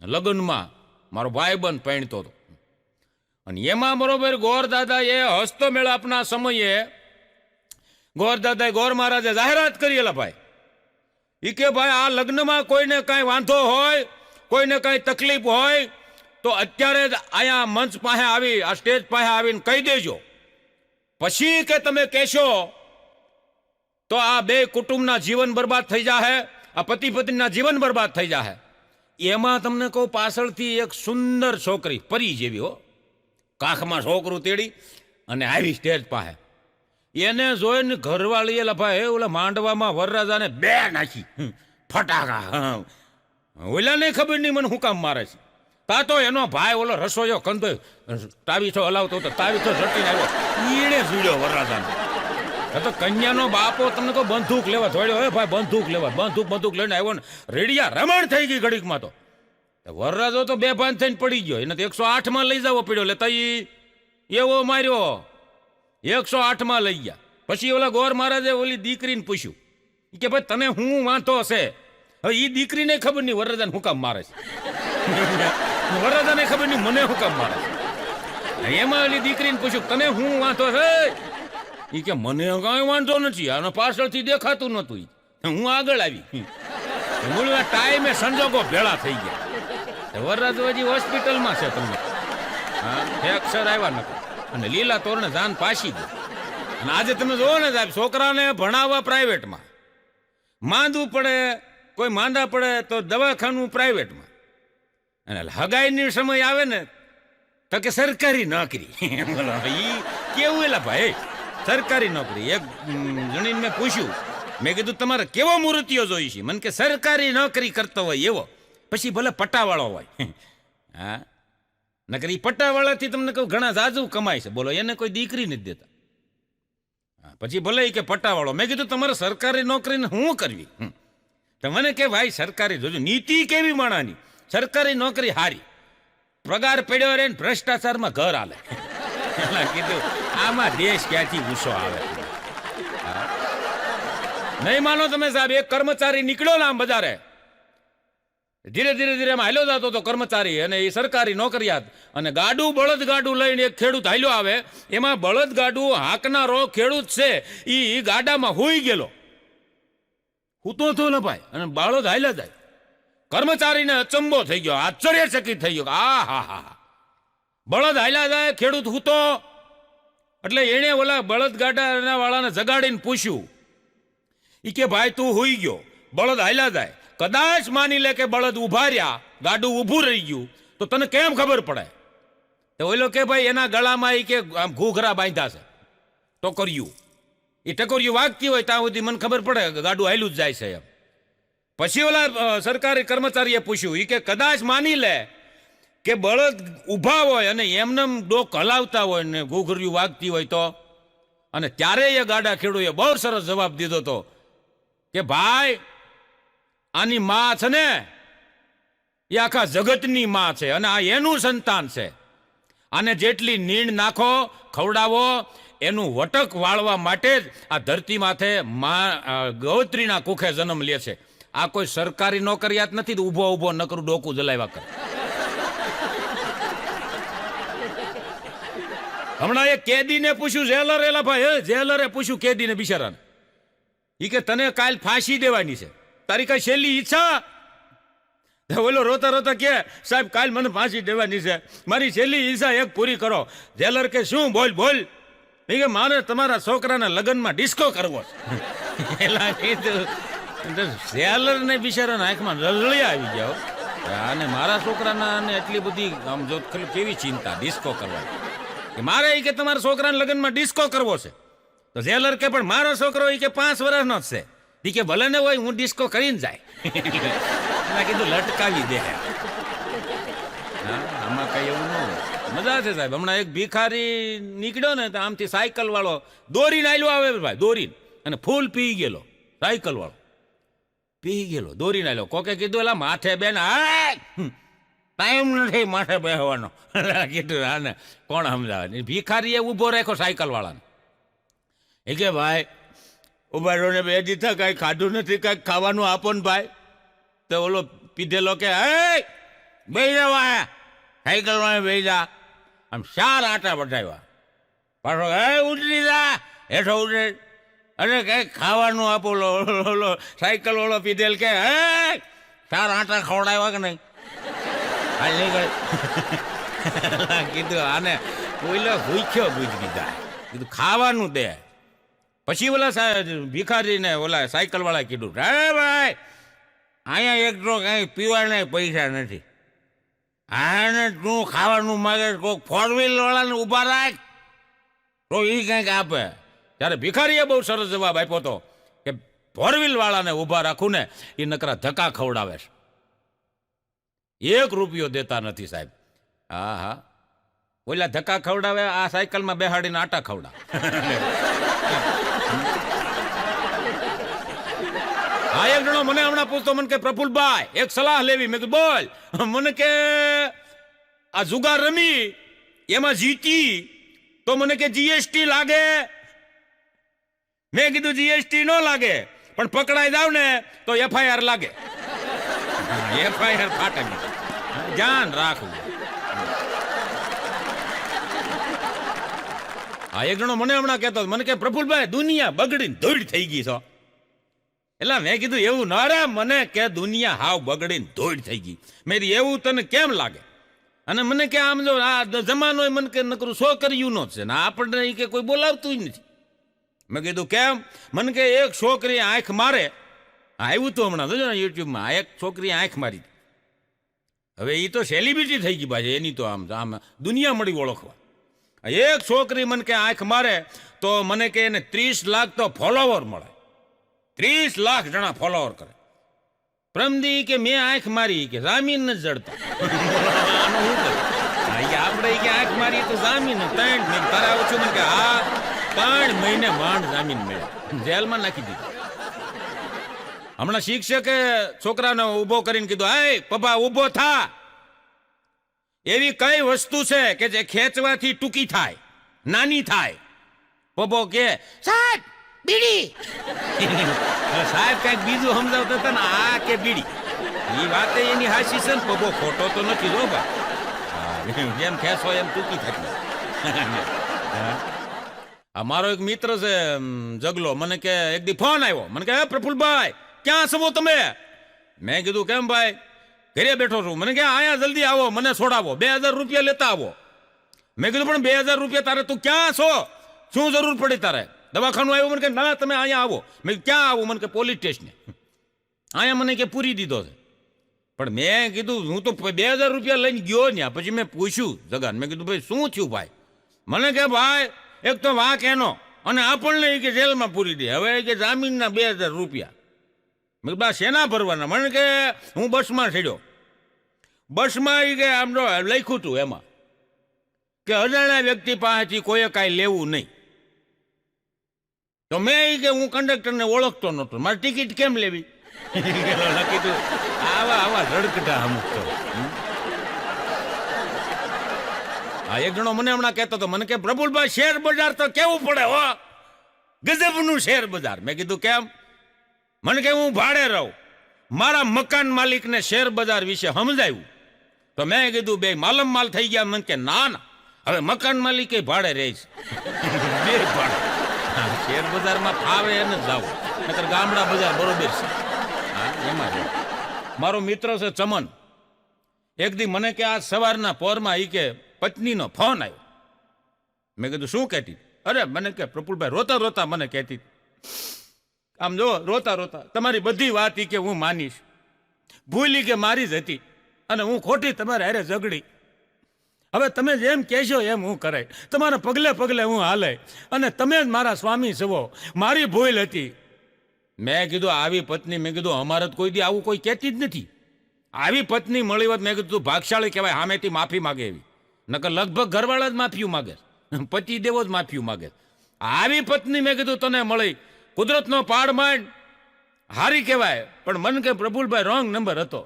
લગ્નમાં, મારો ભાઈ બંધ પહેણતો હતો, અને એમાં બરોબર ગોરદાદા એ હસ્તો મેળાપના સમયે ગોરદાદાએ ગોર મહારાજે જાહેરાત કરી. એલા ભાઈ ઈ કે ભાઈ આ લગ્નમાં કોઈને કાંઈ વાંધો હોય, કોઈને કાંઈ તકલીફ હોય તો અત્યારે જ અહીંયા મંચ પાસે આવી, આ સ્ટેજ પાસે આવીને કહી દેજો. પછી કે તમે કહેશો તો આ બે કુટુંબના જીવન બરબાદ થઈ જાહે, આ પતિ પત્નીના જીવન બરબાદ થઈ જાહે. એમાં તમને કહું, પાછળથી એક સુંદર છોકરી પરી જેવી હો, કાખમાં છોકરું તેડી અને આવી સ્ટેજ પાસે. એને જોઈને ઘરવાળીએ લફાય ઓલા માંડવામાં વરરાજાને બે નાખી ફટાકા. ઓલાને ખબર નહીં મને હું કામ મારે છે. તા તો એનો ભાઈ ઓલો રસોઈયો કંદો તાવીથો હલાવતો હતો, તાવીથો ઝટીને આવ્યો, ઈણે ઝૂડ્યો વરરાજાને. તો કન્યાનો બાપો તમને કહો બંદૂક લેવા દોડ્યો, હે ભાઈ બંદૂક લેવા, બંદૂક લઈને આવ્યો ને રેડિયા રમણ થઈ ગઈ ઘડીકમાં. તો વરરાજો તો બેભાન થઈને પડી ગયો, એને તો 108માં લઈ જવો પડ્યો. એટલે તઈ એવો માર્યો, 108માં લઈ ગયા. પછી ઓલા ગોર મહારાજે ઓલી દીકરીને પૂછ્યું કે ભાઈ તને હું વાંધો હશે? હવે એ દીકરીને ખબર નહીં વરરાજાને હું કામ મારે છે, વરરાજાને ખબર નહીં મને હું કામ મારે છે. એમાં ઓલી દીકરીને પૂછ્યું તને હું વાંધો છે? એ કે મને કઈ વાંધો નથી, આને પાછળથી દેખાતું નતું, હું આગળ આવી. મૂળ ટાઈમે સંજોગો ભેળા થઈ ગયા. વરરાજો હજી હોસ્પિટલમાં છે, તમને ફ્રેક્ચર આવ્યા નથી અને લીલા તોરણે જાન પાછી ગઈ. અને આજે તમે જોવો ને સાહેબ, છોકરાને ભણાવવા પ્રાઇવેટમાં, માંદવું પડે, કોઈ માંદા પડે તો દવાખાનું પ્રાઇવેટમાં, અને હગાઈની સમય આવે ને તો કે સરકારી નોકરી. બોલો ઈ કેવું એલા ભાઈ, સરકારી નોકરી. એક જણીને મેં પૂછ્યું, મેં કીધું તમારે કેવો મૂર્તિઓ જોઈ છે? મને કે સરકારી નોકરી કરતો હોય એવો, પછી ભલે પટ્ટાવાળો હોય. હા, નકર ઈ પટ્ટાવાળાથી તમને કહું ઘણા જાજુ કમાય છે. બોલો એને કોઈ દીકરી નથી દેતા. પછી ભલે કે પટ્ટાવાળો. મેં કીધું તમારે સરકારી નોકરીને શું કરવી? તો મને કે ભાઈ સરકારી જોજો નીતિ કેવી માણાની, સરકારી નોકરી હારી, પગાર પડ્યો રે, ભ્રષ્ટાચારમાં ઘર હાલે. કીધું આમાં દેશ ક્યાંથી ગુસ્સો આવે? નહીં માનો તમે સાહેબ, એક કર્મચારી નીકળ્યો ને આમ બજારે, ધીરે ધીરે એમાં હાલ્યો જતો હતો કર્મચારી, અને એ સરકારી નોકરિયાત, અને ગાડું બળદ ગાડું લઈને એક ખેડૂત હાલ્યો આવે. એમાં બળદ ગાડું હાંકનારો ખેડૂત છે, એ ગાડામાં હુઈ ગયેલો, હૂતો હતો ને ભાઈ, અને બળદ હાલ્યા જાય. કર્મચારીને અચંબો થઈ ગયો, આશ્ચર્યચકિત થઈ ગયો. આ હા હા, બળદ હાલ્યા જાય, ખેડૂત હૂતો. એટલે એને ઓલા બળદ ગાડા વાળાને જગાડીને પૂછ્યું, ઈ કે ભાઈ તું હુઈ ગયો, બળદ હાલ્યા જાય, કદાચ માની લે કે બળદ ઉભા રહ્યા, ગાડું ઊભું રહી ગયું, તો તને કેમ ખબર પડે? તો ઓલો કે ભાઈ એના ગળામાં ઈ કે આમ ઘૂઘરા બાંધ્યા છે, ટોકરિયું, એ ટકોરિયું વાગતી હોય ત્યાં સુધી મને ખબર પડે ગાડું હાલ્યું જ જાય છે એમ. પછી ઓલા સરકારી કર્મચારીએ પૂછ્યું, ઈ કે કદાચ માની લે કે બળદ ઊભા હોય અને એમને ડોક હલાવતા હોય ને ઘૂઘરિયું વાગતી હોય તો? અને ત્યારે એ ગાડા ખેડૂએ બહુ સરસ જવાબ દીધો હતો કે ભાઈ આની માં છે ને એ આખા જગતની માં છે, અને આ એનું સંતાન છે. આને જેટલી નીણ નાખો, ખવડાવો, એનું વટક વાળવા માટે જ આ ધરતી માથે ગૌત્રીના કુખે જન્મ લે છે. આ કોઈ સરકારી નોકરિયાત નથી, ઊભો ઊભો નકરું ડોકું જલાવ્યા કરે. હમણાં એ કેદીને પૂછ્યું, જેલર એલા ભાઈ, જેલરે પૂછ્યું કેદીને બિચારાને, ઈ કે તને કાલ ફાંસી દેવાની છે, તારી કઈ છેલ્લી ઈચ્છા? ઓલો રોતા રોતા કે સાહેબ કાલ મને ફાંસી દેવાની છે, મારી છેલ્લી ઈચ્છા એક પૂરી કરો. જેલર કે શું? બોલ બોલ. એ કે મારે તમારા છોકરાના લગ્નમાં ડિસ્કો કરવો છે. એલા કીધું, જેલર ને બિચારાના આંખમાં રળિયા આવી ગયા, અને મારા છોકરાના ને એટલી બધી આમ જો કેવી ચિંતા ડિસ્કો કરવાની. મારે એ કે તમારા છોકરાના લગ્નમાં ડિસ્કો કરવો છે. તો જેલર કે પણ મારો છોકરો એ કે 5 વર્ષનો જ છે. એ કે ભલે ને હોય, હું ડિસ્કો કરીને જાય. કીધું લટકાવી દે. આમાં કઈ એવું ન હોય, મજા છે સાહેબ. હમણાં એક ભિખારી નીકળ્યો ને તો આમથી સાયકલ વાળો દોરીને આલ્યો આવે ભાઈ, દોરીને, અને ફૂલ પી ગયેલો. સાયકલ વાળો પી ગયેલો, દોરીને આલ્યો. કોકે કીધું એલા માથે બેન, ટાઈમ નથી માથે બેસવાનો. કીધું આને કોણ સમજાવે? ભિખારીએ ઊભો રાખ્યો સાયકલ વાળાને. એ કે ભાઈ ઉભા રહો ને, બે દીધા કાંઈ ખાધું નથી, કાંઈક ખાવાનું આપો ને ભાઈ. તો ઓલો પીધેલો કે હે બે જવા સાયકલ વાળા બે જા, આમ 4 આટા બતાવ્યા. પાછો હે ઉતરી જા, હેઠો ઉતરે. અરે કઈ ખાવાનું આપો ઓલો સાયકલ વાળો પીધેલ કે હે ચાર આટા ખવડાવ્યા કે નહીં હાલ નીકળ કીધું આને કોઈલો ભૂખ્યો બુજ કીધા કીધું ખાવાનું દે પછી ઓલા ભિખારીને ઓલા સાયકલ વાળા કીધું હે ભાઈ અહીંયા એક ડ્રો કઈ પીવાના પૈસા નથી આને તું ખાવાનું માગે કોઈક ફોર વ્હીલ વાળાને ઊભા રાખ તો એ કંઈક આપે ત્યારે ભિખારીએ બહુ સરસ જવાબ આપ્યો હતો કે ફોર વ્હીલ વાળાને ઊભા રાખું ને એ નકરા ધક્કા ખવડાવે છે 1 રૂપિયો દેતા નથી સાહેબ હા હા ઓલા ધક્કા ખવડાવે આ સાયકલમાં બેહાડીને આટા ખવડાવે હા એક જણો મને હમણાં પૂછતો મને કે પ્રફુલભાઈ એક સલાહ લેવી મેં કીધું બોલ મને કે આ જુગાર રમી એમાં જીતી તો મને કે જીએસટી લાગે મેં કીધું જીએસટી ન લાગે પણ પકડાઈ જાવ ને તો એફઆઈઆર લાગે એફઆઈઆર ફાટે ધ્યાન રાખવું હા એક જણો મને હમણાં કહેતો મને કે પ્રફુલભાઈ દુનિયા બગડીને ધૂળ થઈ ગઈ છો એટલે મેં કીધું એવું ના રે મને કે દુનિયા હાવ બગડીને ધૂળ થઈ ગઈ મેં કીધું એવું તને કેમ લાગે અને મને કે આમ જો આ જમાનો મને કે નકરું છોકરીયું નો છે ને આપણને કે કોઈ બોલાવતું નથી મેં કીધું કેમ મને કે એક છોકરી આંખ મારે આવ્યું તો હમણાં જોજો ને યુટ્યુબમાં એક છોકરી આંખ મારી હવે એ તો સેલિબ્રિટી થઈ ગઈ પાછી એની તો આમ આમ દુનિયા મળી ઓળખવા એક છોકરી મને કે આંખ મારે તો મને કે એને 30 લાખ તો ફોલોવર મળે 30 લાખ જણા ફોલોવર કરે પ્રમદી કે મેં આંખ મારી કે જામીન ન જડતા આપણે કે આંખ મારી તો જામીન 3 તારા ઓછું મને કે હા 3 મહિને માંડ જામીન મળ્યા જેલમાં નાખી દીધું હમણાં શિક્ષકે છોકરાને ઊભો કરીને કીધું હે પપ્પા ઊભો થા એવી કઈ વસ્તુ છે કે જે ખેંચવાથી ટૂંકી થાય નાની થાય પપ્પો કે સાહેબ બીડી સાહેબ કઈક બીજું સમજાવતા હતા ને આ કે બીડી એ વાત એની હાસી છે ને પપ્પો ખોટો તો નથી જો ભાઈ જેમ ખેંચો એમ ટૂંકી થતી મારો એક મિત્ર છે જગલો મને કે એક દી ફોન આવ્યો મને કે હે પ્રફુલભાઈ ક્યાં છો તમે મેં કીધું કેમ ભાઈ ઘરે બેઠો છું મને કે અહીંયા જલ્દી આવો મને છોડાવો 2000 રૂપિયા લેતા આવો મેં કીધું પણ 2000 રૂપિયા તારે તું ક્યાં છો શું જરૂર પડી તારે દવાખાનું આવ્યું મને કે ના તમે અહીંયા આવો મેં ક્યાં આવું મને કે પોલીસ સ્ટેશને અહીંયા મને કે પૂરી દીધો છે પણ મેં કીધું હું તો 2000 રૂપિયા લઈને ગયો ને પછી મેં પૂછ્યું જગાન મેં કીધું ભાઈ શું થયું ભાઈ મને કે ભાઈ એક તો વાંક એનો અને આપણને કે જેલમાં પૂરી દે હવે કે જામીનના 2000 રૂપિયા મેં બા શેના ભરવાના મને કે હું બસમાં ચડ્યો બસમાં કે આમ તો લખ્યું હતું એમાં કે અજાણ્યા વ્યક્તિ પાસેથી કોઈએ કાંઈ લેવું નહીં તો મેં કે હું કંડક્ટરને ઓળખતો નહોતો મારી ટિકિટ કેમ લેવી કીધું આવા આવા રડકટા અમુક તો હા એક જણો મને હમણાં કહેતો હતો મને કે પ્રફુલભાઈ શેર બજાર તો કેવું પડે હો ગજબનું શેર બજાર મેં કીધું કેમ મને કે હું ભાડે રહું મારા મકાન માલિકને શેર બજાર વિશે સમજાવ્યું તો મેં કીધું બે માલમ માલ થઈ ગયા મને કે ના ના હવે મકાન માલિક ભાડે રહે છે બે ભાડે શેર બજારમાં ફાવે એને જ જાવ નકર ગામડા બજાર બરોબર છે એમાં મારો મિત્ર છે ચમન એક દી મને કે આ સવારના પોરમાં ઈ કે પત્નીનો ફોન આવ્યો મેં કીધું શું કહેતી અરે મને કે પ્રફુલભાઈ રોતા રોતા મને કહેતી આમ જો રોતા રોતા તમારી બધી વાત ઈ કે હું માનીશ ભૂલી કે મારી જ હતી અને હું ખોટી તમારે હારે ઝઘડી હવે તમે જેમ કહેશો એમ હું કરાય તમારા પગલે પગલે હું હાલે અને તમે જ મારા સ્વામી છો મારી ભૂલ હતી મેં કીધું આવી પત્ની મેં કીધું અમારે કોઈ દી આવું કોઈ કહેતી જ નથી આવી પત્ની મળી હોત મેં કીધું ભાગશાળી કહેવાય સામેથી માફી માગે એવી નકર લગભગ ઘરવાળા જ માફી માગે પતિ દેવો જ માફી માગે આવી પત્ની મેં કીધું તને મળી કુદરતનો પાડ માંડ હારી કહેવાય પણ મન કે પ્રફુલભાઈ રોંગ નંબર હતો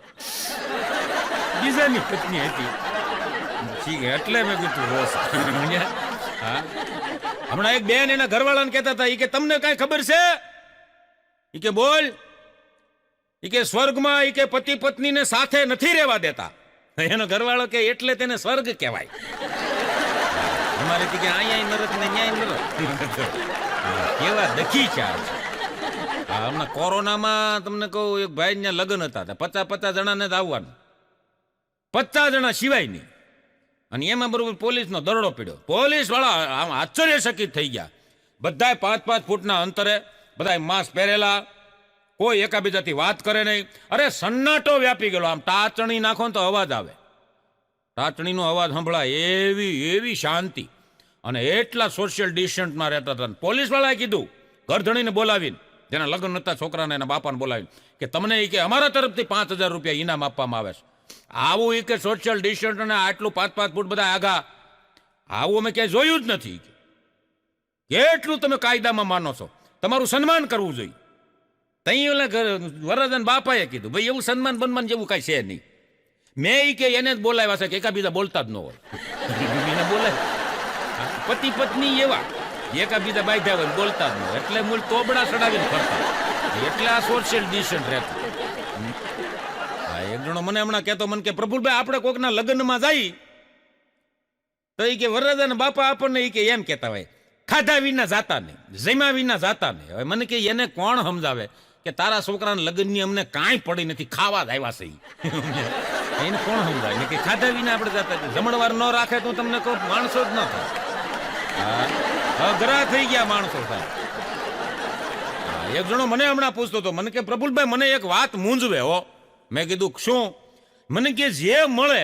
બીજાની પત્ની હતી એટલે મેં કીધું રોસ હા હમણાં એક બેન એના ઘરવાળાને કહેતા હતા કે તમને કઈ ખબર છે ઈ કે બોલ ઈ કે સ્વર્ગમાં ઈ કે પતિ પત્નીને સાથે નથી રહેવા દેતા એનો ઘરવાળો કે એટલે તેને સ્વર્ગ કહેવાય અમારે કે અહીંયા નરક ને ન્યાય નરક કેવા દખી છે આ. હમણાં કોરોનામાં તમને કહું, એક ભાઈ ત્યાં લગ્ન હતા, 50 જણાને જ આવવાનું, 50 જણા સિવાય નહીં. અને એમાં બરોબર પોલીસનો દરોડો પડ્યો. પોલીસ વાળા આમ આશ્ચર્યચકિત થઈ ગયા. બધાય 5-5 ફૂટના અંતરે, બધાય માસ્ક પહેરેલા, કોઈ એકાબીજાથી વાત કરે નહીં. અરે સન્નાટો વ્યાપી ગયેલો. આમ ટાચણી નાખો ને તો અવાજ આવે, ટાચણીનો અવાજ સંભળાય, એવી શાંતિ. અને એટલા સોશિયલ ડિસ્ટન્સમાં રહેતા હતા. પોલીસ વાળાએ કીધું, ઘરધણીને બોલાવીને, જેના લગ્ન નતા છોકરાને એના બાપાને બોલાવીને, કે તમને એ કે અમારા તરફથી 5000 રૂપિયા ઇનામ આપવામાં આવે છે. આવું એ કે સોશિયલ ડિસ્ટન્સ અને આટલું 5-5 ફૂટ બધા આગા, આવું અમે ક્યાંય જોયું જ નથી. કેટલું તમે કાયદામાં માનો છો, તમારું સન્માન કરવું જોઈએ. તઈ ઓલા વરરાજાના બાપાએ કીધું, ભાઈ એવું સન્માન બનમાન જેવું કાંઈ છે નહીં. મેં એ કે એને જ બોલાવ્યા છે કે એકાબીજા બોલતા જ ન હોય. એને બોલાય પતિ પત્ની એવા એકાબીજા બાંધ્યા હોય બોલતા જ ન હોય, એટલે મૂળ તોબડા ચડાવીને ફરતા, એટલે આ સોશિયલ ડિસ્ટન્સ રહેતું. એક જણો મને હમણાં કહેતો, મને કે પ્રફુલભાઈ આપણે કોકના લગ્નમાં જાય તો એ કે વરરાજાના બાપા આપણને એ કે એમ કહેતા હોય, ખાધા વિના જાતા નહીં, જમ્યા વિના જાતા નહીં. હવે મને કે એને કોણ સમજાવે કે તારા છોકરાના લગ્નની અમને કાંઈ પડી નથી, ખાવા જ આવ્યા છે. એને કોણ સમજાવે કે ખાધા વિના આપણે જાતા, જમણવાર ન રાખે તો તમને કહું માણસો જ ન થાય. અઘરા થઈ ગયા માણસો થાય. એક જણો મને હમણાં પૂછતો હતો, મને કે પ્રફુલભાઈ મને એક વાત મૂંઝવે હો. મેં કીધું શું? મને કે જે મળે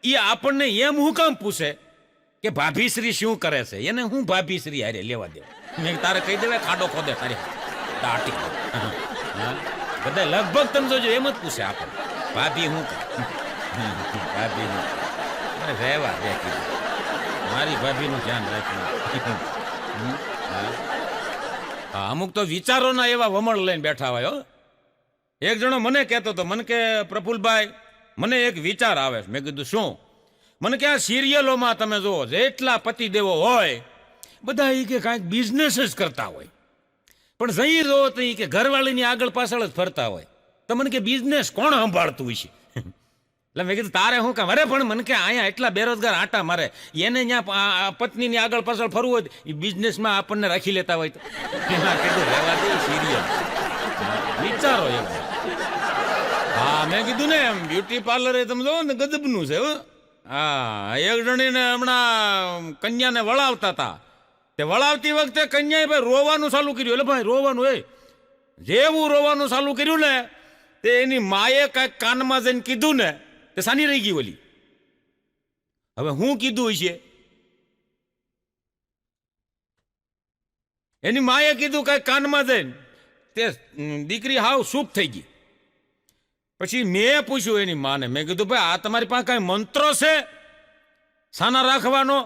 એ આપણને એમ હું કામ પૂછે કે ભાભીશ્રી શું કરે છે, એને હું ભાભીશ્રી હારે લેવા દે. મેં તારે કહી દેવાય ખાડો ખોદે તારી દાટી. બધા લગભગ તમે જોજો એમ જ પૂછે આપણને, ભાભી હું ભાભી હું રહેવા દે, મારી ભાભીનું ધ્યાન રાખ્યું. અમુક તો વિચારોના એવા વમળ લઈને બેઠા હોય. એક જણો મને કહેતો હતો, મને કે પ્રફુલભાઈ મને એક વિચાર આવે છે. મેં કીધું શું? મને કે આ સિરિયલોમાં તમે જુઓ, જેટલા પતિદેવો હોય બધા એ કે કાંઈક બિઝનેસ જ કરતા હોય, પણ જઈ જુઓ તો એ કે ઘરવાળીની આગળ પાછળ જ ફરતા હોય. તો મને કે બિઝનેસ કોણ સંભાળતું હોય છે? એટલે મેં કીધું તારે શું કામ? અરે પણ મને કે અહીંયા એટલા બેરોજગાર આટા મારે, એને ત્યાં પત્નીની આગળ પાછળ ફરવું હોય એ બિઝનેસમાં આપણને રાખી લેતા હોય તો કીધું રહેવા દે સિરિયલ. વિચારો એવા. હા મેં કીધું ને એમ બ્યુટી પાર્લર એ તમે જોવો ને ગજબનું છે. હા એક જણીને હમણાં કન્યાને વળાવતા હતા, તે વળાવતી વખતે કન્યાએ ભાઈ રોવાનું ચાલુ કર્યું. એટલે ભાઈ રોવાનું એ જેવું રોવાનું ચાલુ કર્યું ને તે એની માએ કાંઈક કાનમાં જઈને કીધું ને તે સાની રહી ગઈ ઓલી. હવે હું કીધું છે, એની માએ કીધું કાંઈક કાનમાં જઈને તે દીકરી હાવ સૂપ થઈ ગઈ. પછી મેં પૂછ્યું એની માને, મેં કીધું ભાઈ આ તમારી પાસે કાંઈ મંત્રો છે સાના રાખવાનો?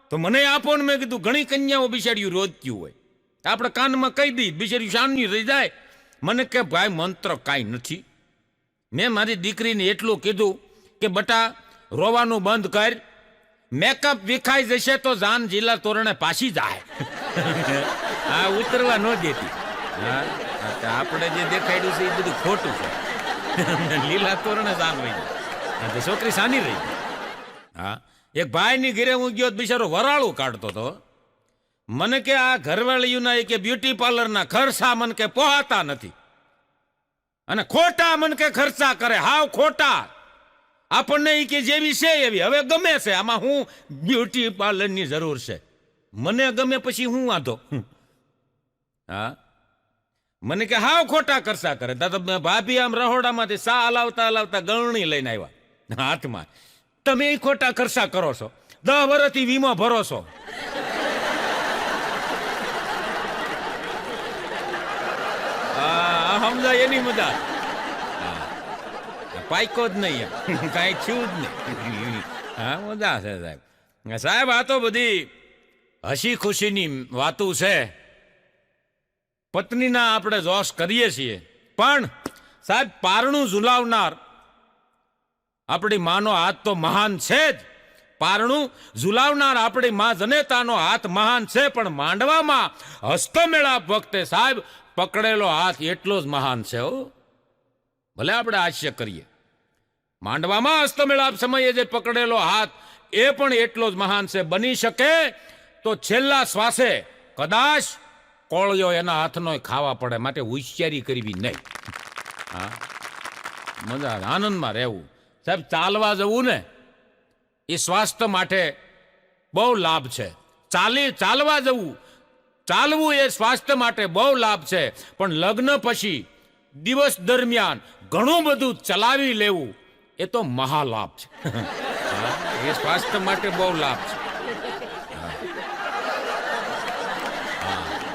તો મને આપો ને. મેં કીધું ઘણી કન્યાઓ બિચાર્યું રોજ્યું હોય, આપણે કાનમાં કહી દઈ બિચારી શાનની રહી જાય. મને કે ભાઈ મંત્ર કાંઈ નથી. મેં મારી દીકરીને એટલું કીધું કે બટા રોવાનું બંધ કર, મેકઅપ વિખાઈ જશે તો જાન જિલ્લા તોરણે પાછી જાય. આ ઉતરવા ન દેતી. હા આપણે જે દેખાડ્યું છે એ બધું ખોટું છે. લીલા તોરણે જાન રહી જાય, છોકરી સાની રહી. હા એક ભાઈની ઘરે હું ગયો, બિચારો વરાળું કાઢતો હતો. મને કે આ ઘરવાળીઓના કે બ્યુટી પાર્લરના ખર્ચા મને કે પોહાતા નથી, અને ખોટા મને કે ખર્ચા કરે, હાવ ખોટા. આપણને એ કે જેવી છે એવી. હવે ગમે છે, આમાં હું બ્યુટી પાર્લરની જરૂર છે, મને ગમે પછી હું વાંધો. હા મને કે હાવ ખોટા ખર્ચા કરે. દાદા ભાભી આમ રહોડામાંથી સા હલાવતા હલાવતા ગળણી લઈને આવ્યા હાથમાં. તમે એ ખોટા ખર્ચા કરો છો, 10 વર્ષથી વીમો ભરો છો. સમજાય એની મજા પાઈકો જ નહીં, કઈ થયું જ નહીં. હા મજા છે સાહેબ. સાહેબ આ તો બધી હસી ખુશીની વાતો છે. પત્નીના આપણે જોશ કરીએ છીએ, પણ સાહેબ પારણું ઝુલાવનાર આપણી માનો હાથ તો મહાન છે જ. પારણું ઝુલાવનાર આપણી મા જનેતાનો હાથ મહાન છે, પણ માંડવામાં હસ્તમેળાપ વખતે સાહેબ પકડેલો હાથ એટલો જ મહાન છે. ભલે આપણે હાસ્ય કરીએ, માંડવામાં હસ્તમેળાપ સમયે જે પકડેલો હાથ એ પણ એટલો જ મહાન છે. બની શકે તો છેલ્લા શ્વાસે કદાચ કોળિયો એના હાથનો ખાવા પડે, માટે હોશિયારી કરવી નહીં. હા, મજા આવે, આનંદમાં રહેવું. સાહેબ, ચાલવા જવું ને એ સ્વાસ્થ્ય માટે બહુ લાભ છે. ચાલવા જવું, ચાલવું એ સ્વાસ્થ્ય માટે બહુ લાભ છે. પણ લગ્ન પછી દિવસ દરમિયાન ઘણું બધું ચલાવી લેવું એ તો મહાલાભ છે. હા, એ સ્વાસ્થ્ય માટે બહુ લાભ છે.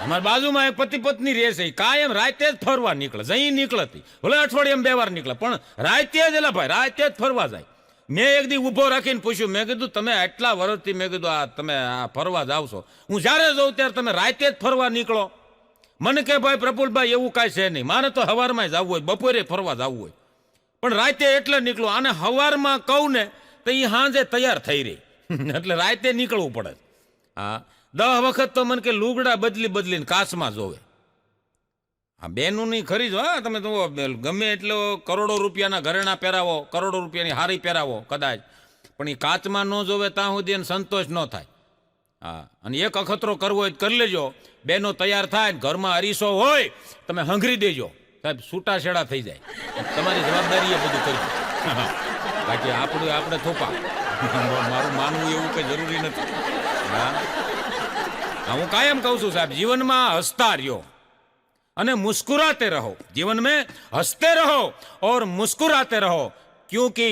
અમારી બાજુમાં એક પતિ પત્ની રહે છે, કાયમ રાતે જ ફરવા નીકળે. જઈ નીકળતી ભલે અઠવાડિયામાં 2 વાર નીકળે, પણ રાતે જ એલા ભાઈ રાતે જ ફરવા જાય. મેં એક દી ઊભો રાખીને પૂછ્યું, મેં કીધું તમે આટલા વર્ષથી મેં કીધું આ તમે આ ફરવા જાવ છો, હું જ્યારે જાઉં ત્યારે તમે રાતે જ ફરવા નીકળો. મને કે ભાઈ પ્રફુલભાઈ એવું કાંઈ છે નહીં, મારે તો હવારમાં જવું હોય, બપોરે ફરવા જવું હોય, પણ રાતે એટલે નીકળો. આને હવારમાં કહું ને તો એ સાંજે તૈયાર થઈ રહી, એટલે રાતે નીકળવું પડે. હા, 10 વખત તો મને કે લુગડા બદલીને કાચમાં જોવે. હા, બેનોની ખરી જ. હા, તમે તો ગમે એટલો કરોડો રૂપિયાના ઘરેણા પહેરાવો, કરોડો રૂપિયાની હારી પહેરાવો કદાચ, પણ એ કાચમાં ન જોવે ત્યાં સુધી એને સંતોષ ન થાય. હા, અને એક અખતરો કરવો હોય કરી લેજો. બેનો તૈયાર થાય, ઘરમાં અરીસો હોય, તમે હંગરી દેજો સાહેબ, છૂટાછેડા થઈ જાય. તમારી જવાબદારી એ બધું કરજો. બાકી આપણે થોપા. મારું માનવું એવું કંઈ જરૂરી નથી. હા, હું કાયમ કહું છું સાહેબ, જીવનમાં હસતા રહ્યો અને मुस्कुराते रहो. जीवन में हंसते रहो और मुस्कुराते रहो, क्योंकि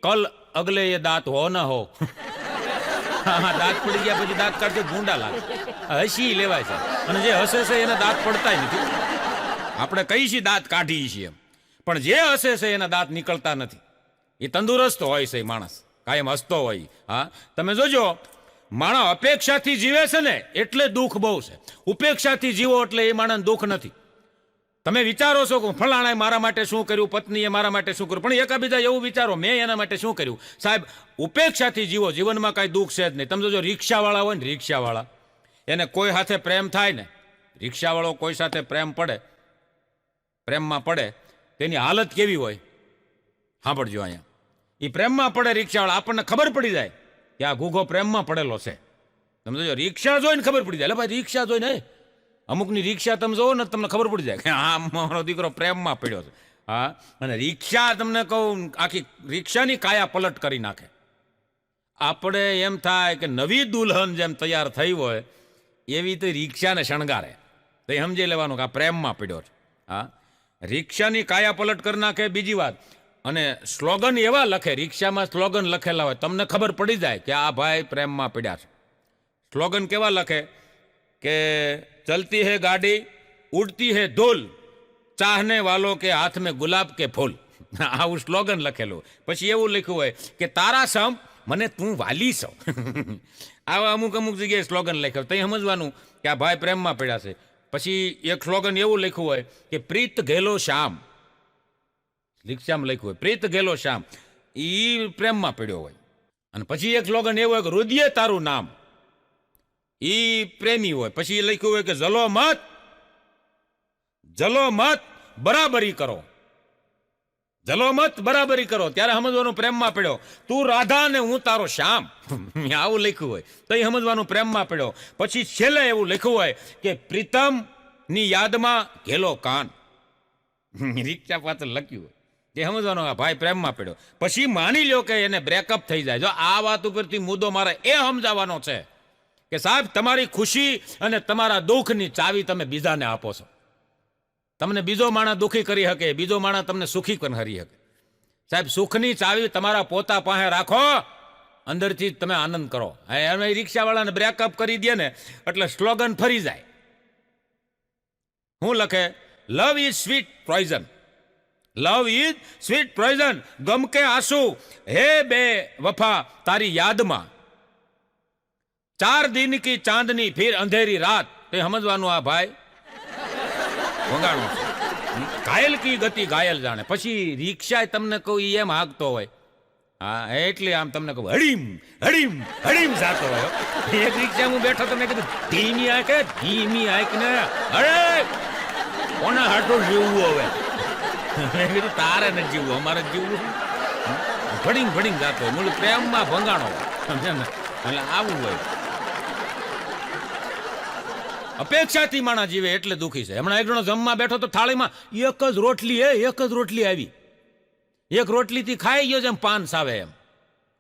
कल अगले ये दांत हो ना हो. દાંત પડી ગયા પછી દાંત કાઢે ગુંડા લાગે. હસી લેવાય છે, અને જે હસે છે એના દાંત પડતા નથી. આપણે કહીએ છીએ દાંત કાઢીએ છીએ, પણ જે હસે છે એના દાંત નીકળતા નથી. એ તંદુરસ્ત હોય છે, માણસ કાયમ હસતો હોય. હા, તમે જોજો, માણસ અપેક્ષાથી જીવે છે ને એટલે દુઃખ બહુ છે. ઉપેક્ષાથી જીવો એટલે એ માણસ દુઃખ નથી. તમે વિચારો છો કે ફલાણાએ મારા માટે શું કર્યું, પત્નીએ મારા માટે શું કર્યું, પણ એકાબીજા એવું વિચારો મેં એના માટે શું કર્યું. સાહેબ, ઉપેક્ષાથી જીવો, જીવનમાં કાંઈ દુઃખ છે જ નહીં. તમે જો રિક્ષાવાળા હોય ને, રિક્ષાવાળા એને કોઈ સાથે પ્રેમ થાય ને, રિક્ષાવાળો કોઈ સાથે પ્રેમમાં પડે તેની હાલત કેવી હોય સાંભળજો. અહીંયા એ પ્રેમમાં પડે રિક્ષાવાળા, આપણને ખબર પડી જાય કે આ ઘૂઘો પ્રેમમાં પડેલો છે. તમે જો રિક્ષા જોઈને ખબર પડી જાય, ભાઈ રિક્ષા જોઈને, અમુકની રિક્ષા તમે જોવો ને તમને ખબર પડી જાય કે આ મારો દીકરો પ્રેમમાં પડ્યો છે. હા, અને રિક્ષા તમને કહું આખી રિક્ષાની કાયા પલટ કરી નાખે. આપણે એમ થાય કે નવી દુલ્હન જેમ તૈયાર થઈ હોય એવી તો રિક્ષાને શણગારે, તો એ સમજી લેવાનું કે આ પ્રેમમાં પડ્યો છે. હા, રિક્ષાની કાયા પલટ કરી નાખે. બીજી વાત, અને સ્લોગન એવા લખે, રિક્ષામાં સ્લોગન લખેલા હોય, તમને ખબર પડી જાય કે આ ભાઈ પ્રેમમાં પડ્યા છે. સ્લોગન કેવા લખે કે ચલતી હે ગાડી, ઉડતી હે ધૂલ, ચાહને વાલો કે હાથ મેં ગુલાબ કે ફૂલ. આવું સ્લોગન લખેલું. પછી એવું લખ્યું હોય કે તારા સમ મને તું વાલી છો. આવા અમુક જગ્યાએ સ્લોગન લખ્યો, તો સમજવાનું કે આ ભાઈ પ્રેમમાં પડ્યા છે. પછી એક સ્લોગન એવું લખ્યું હોય કે પ્રીત ગેલો શ્યામ, રિક્ષામાં લખ્યું હોય પ્રીત ગેલો શ્યામ, એ પ્રેમમાં પડ્યો હોય. અને પછી એક સ્લોગન એવું હોય કે રુદિયે તારું નામ, એ પ્રેમી હોય. પછી લખ્યું હોય કે જલો મત બરાબરી કરો, જલો મત બરાબરી કરો. ત્યારે સમજવાનું પ્રેમમાં પડ્યો. તું રાધા ને હું તારો શ્યામ, આવું લખ્યું હોય તો એ સમજવાનું પ્રેમમાં પડ્યો. પછી છેલ્લે એવું લખ્યું હોય કે પ્રીતમ ની યાદમાં ઘેલો કાન, રિક્ષા પાછળ લખ્યું હોય તે સમજવાનું આ ભાઈ પ્રેમમાં પડ્યો. પછી માની લ્યો કે એને બ્રેકઅપ થઈ જાય. જો આ વાત ઉપરથી મુદ્દો મારે એ સમજાવવાનો છે કે સાહેબ, તમારી ખુશી અને તમારા દુઃખની ચાવી તમે બીજાને આપો છો. તમને બીજો માણસ દુઃખી કરી શકે, બીજો માણસ તમને સુખી કરી શકે. સાહેબ, સુખની ચાવી તમારા પોતા પાસે રાખો, અંદરથી તમે આનંદ કરો. હવે રિક્ષાવાળાને બ્રેકઅપ કરી દે ને એટલે સ્લોગન ફરી જાય. શું લખે? Love is sweet poison, love is sweet poison, ગમ કે આંસુ હે બે વફા તારી યાદમાં, 4 दिन की चांदनी फिर अंधेरी रात. તે સમજવાનું આ ભાઈ વગાડું છે. ઘાયલ કી ગતિ ઘાયલ જાણે. પછી રિક્ષા તમને કહું એમ હાંકતો હોય. હા, એટલે આમ તમને કહું હડીમ હડીમ હડીમ જાતો હોય. એક રિક્ષા હું બેઠો, તમે કીધું ધીમી આંખ ને અરે કોના હાટું જીવવું હવે? મેં કીધું તારે નથી જીવવું, અમારે જીવવું. ભડીંગ જાતો હોય, મૂળ પ્રેમમાં ભંગાણો હોય, સમજે ને? એટલે આવું હોય. અપેક્ષાથી માણસ જીવે એટલે દુઃખી છે. હમણાં એક જણો જમવા બેઠો તો થાળીમાં એક જ રોટલી આવી. એક રોટલીથી ખાઈ ગયો જેમ પાન સાવે એમ,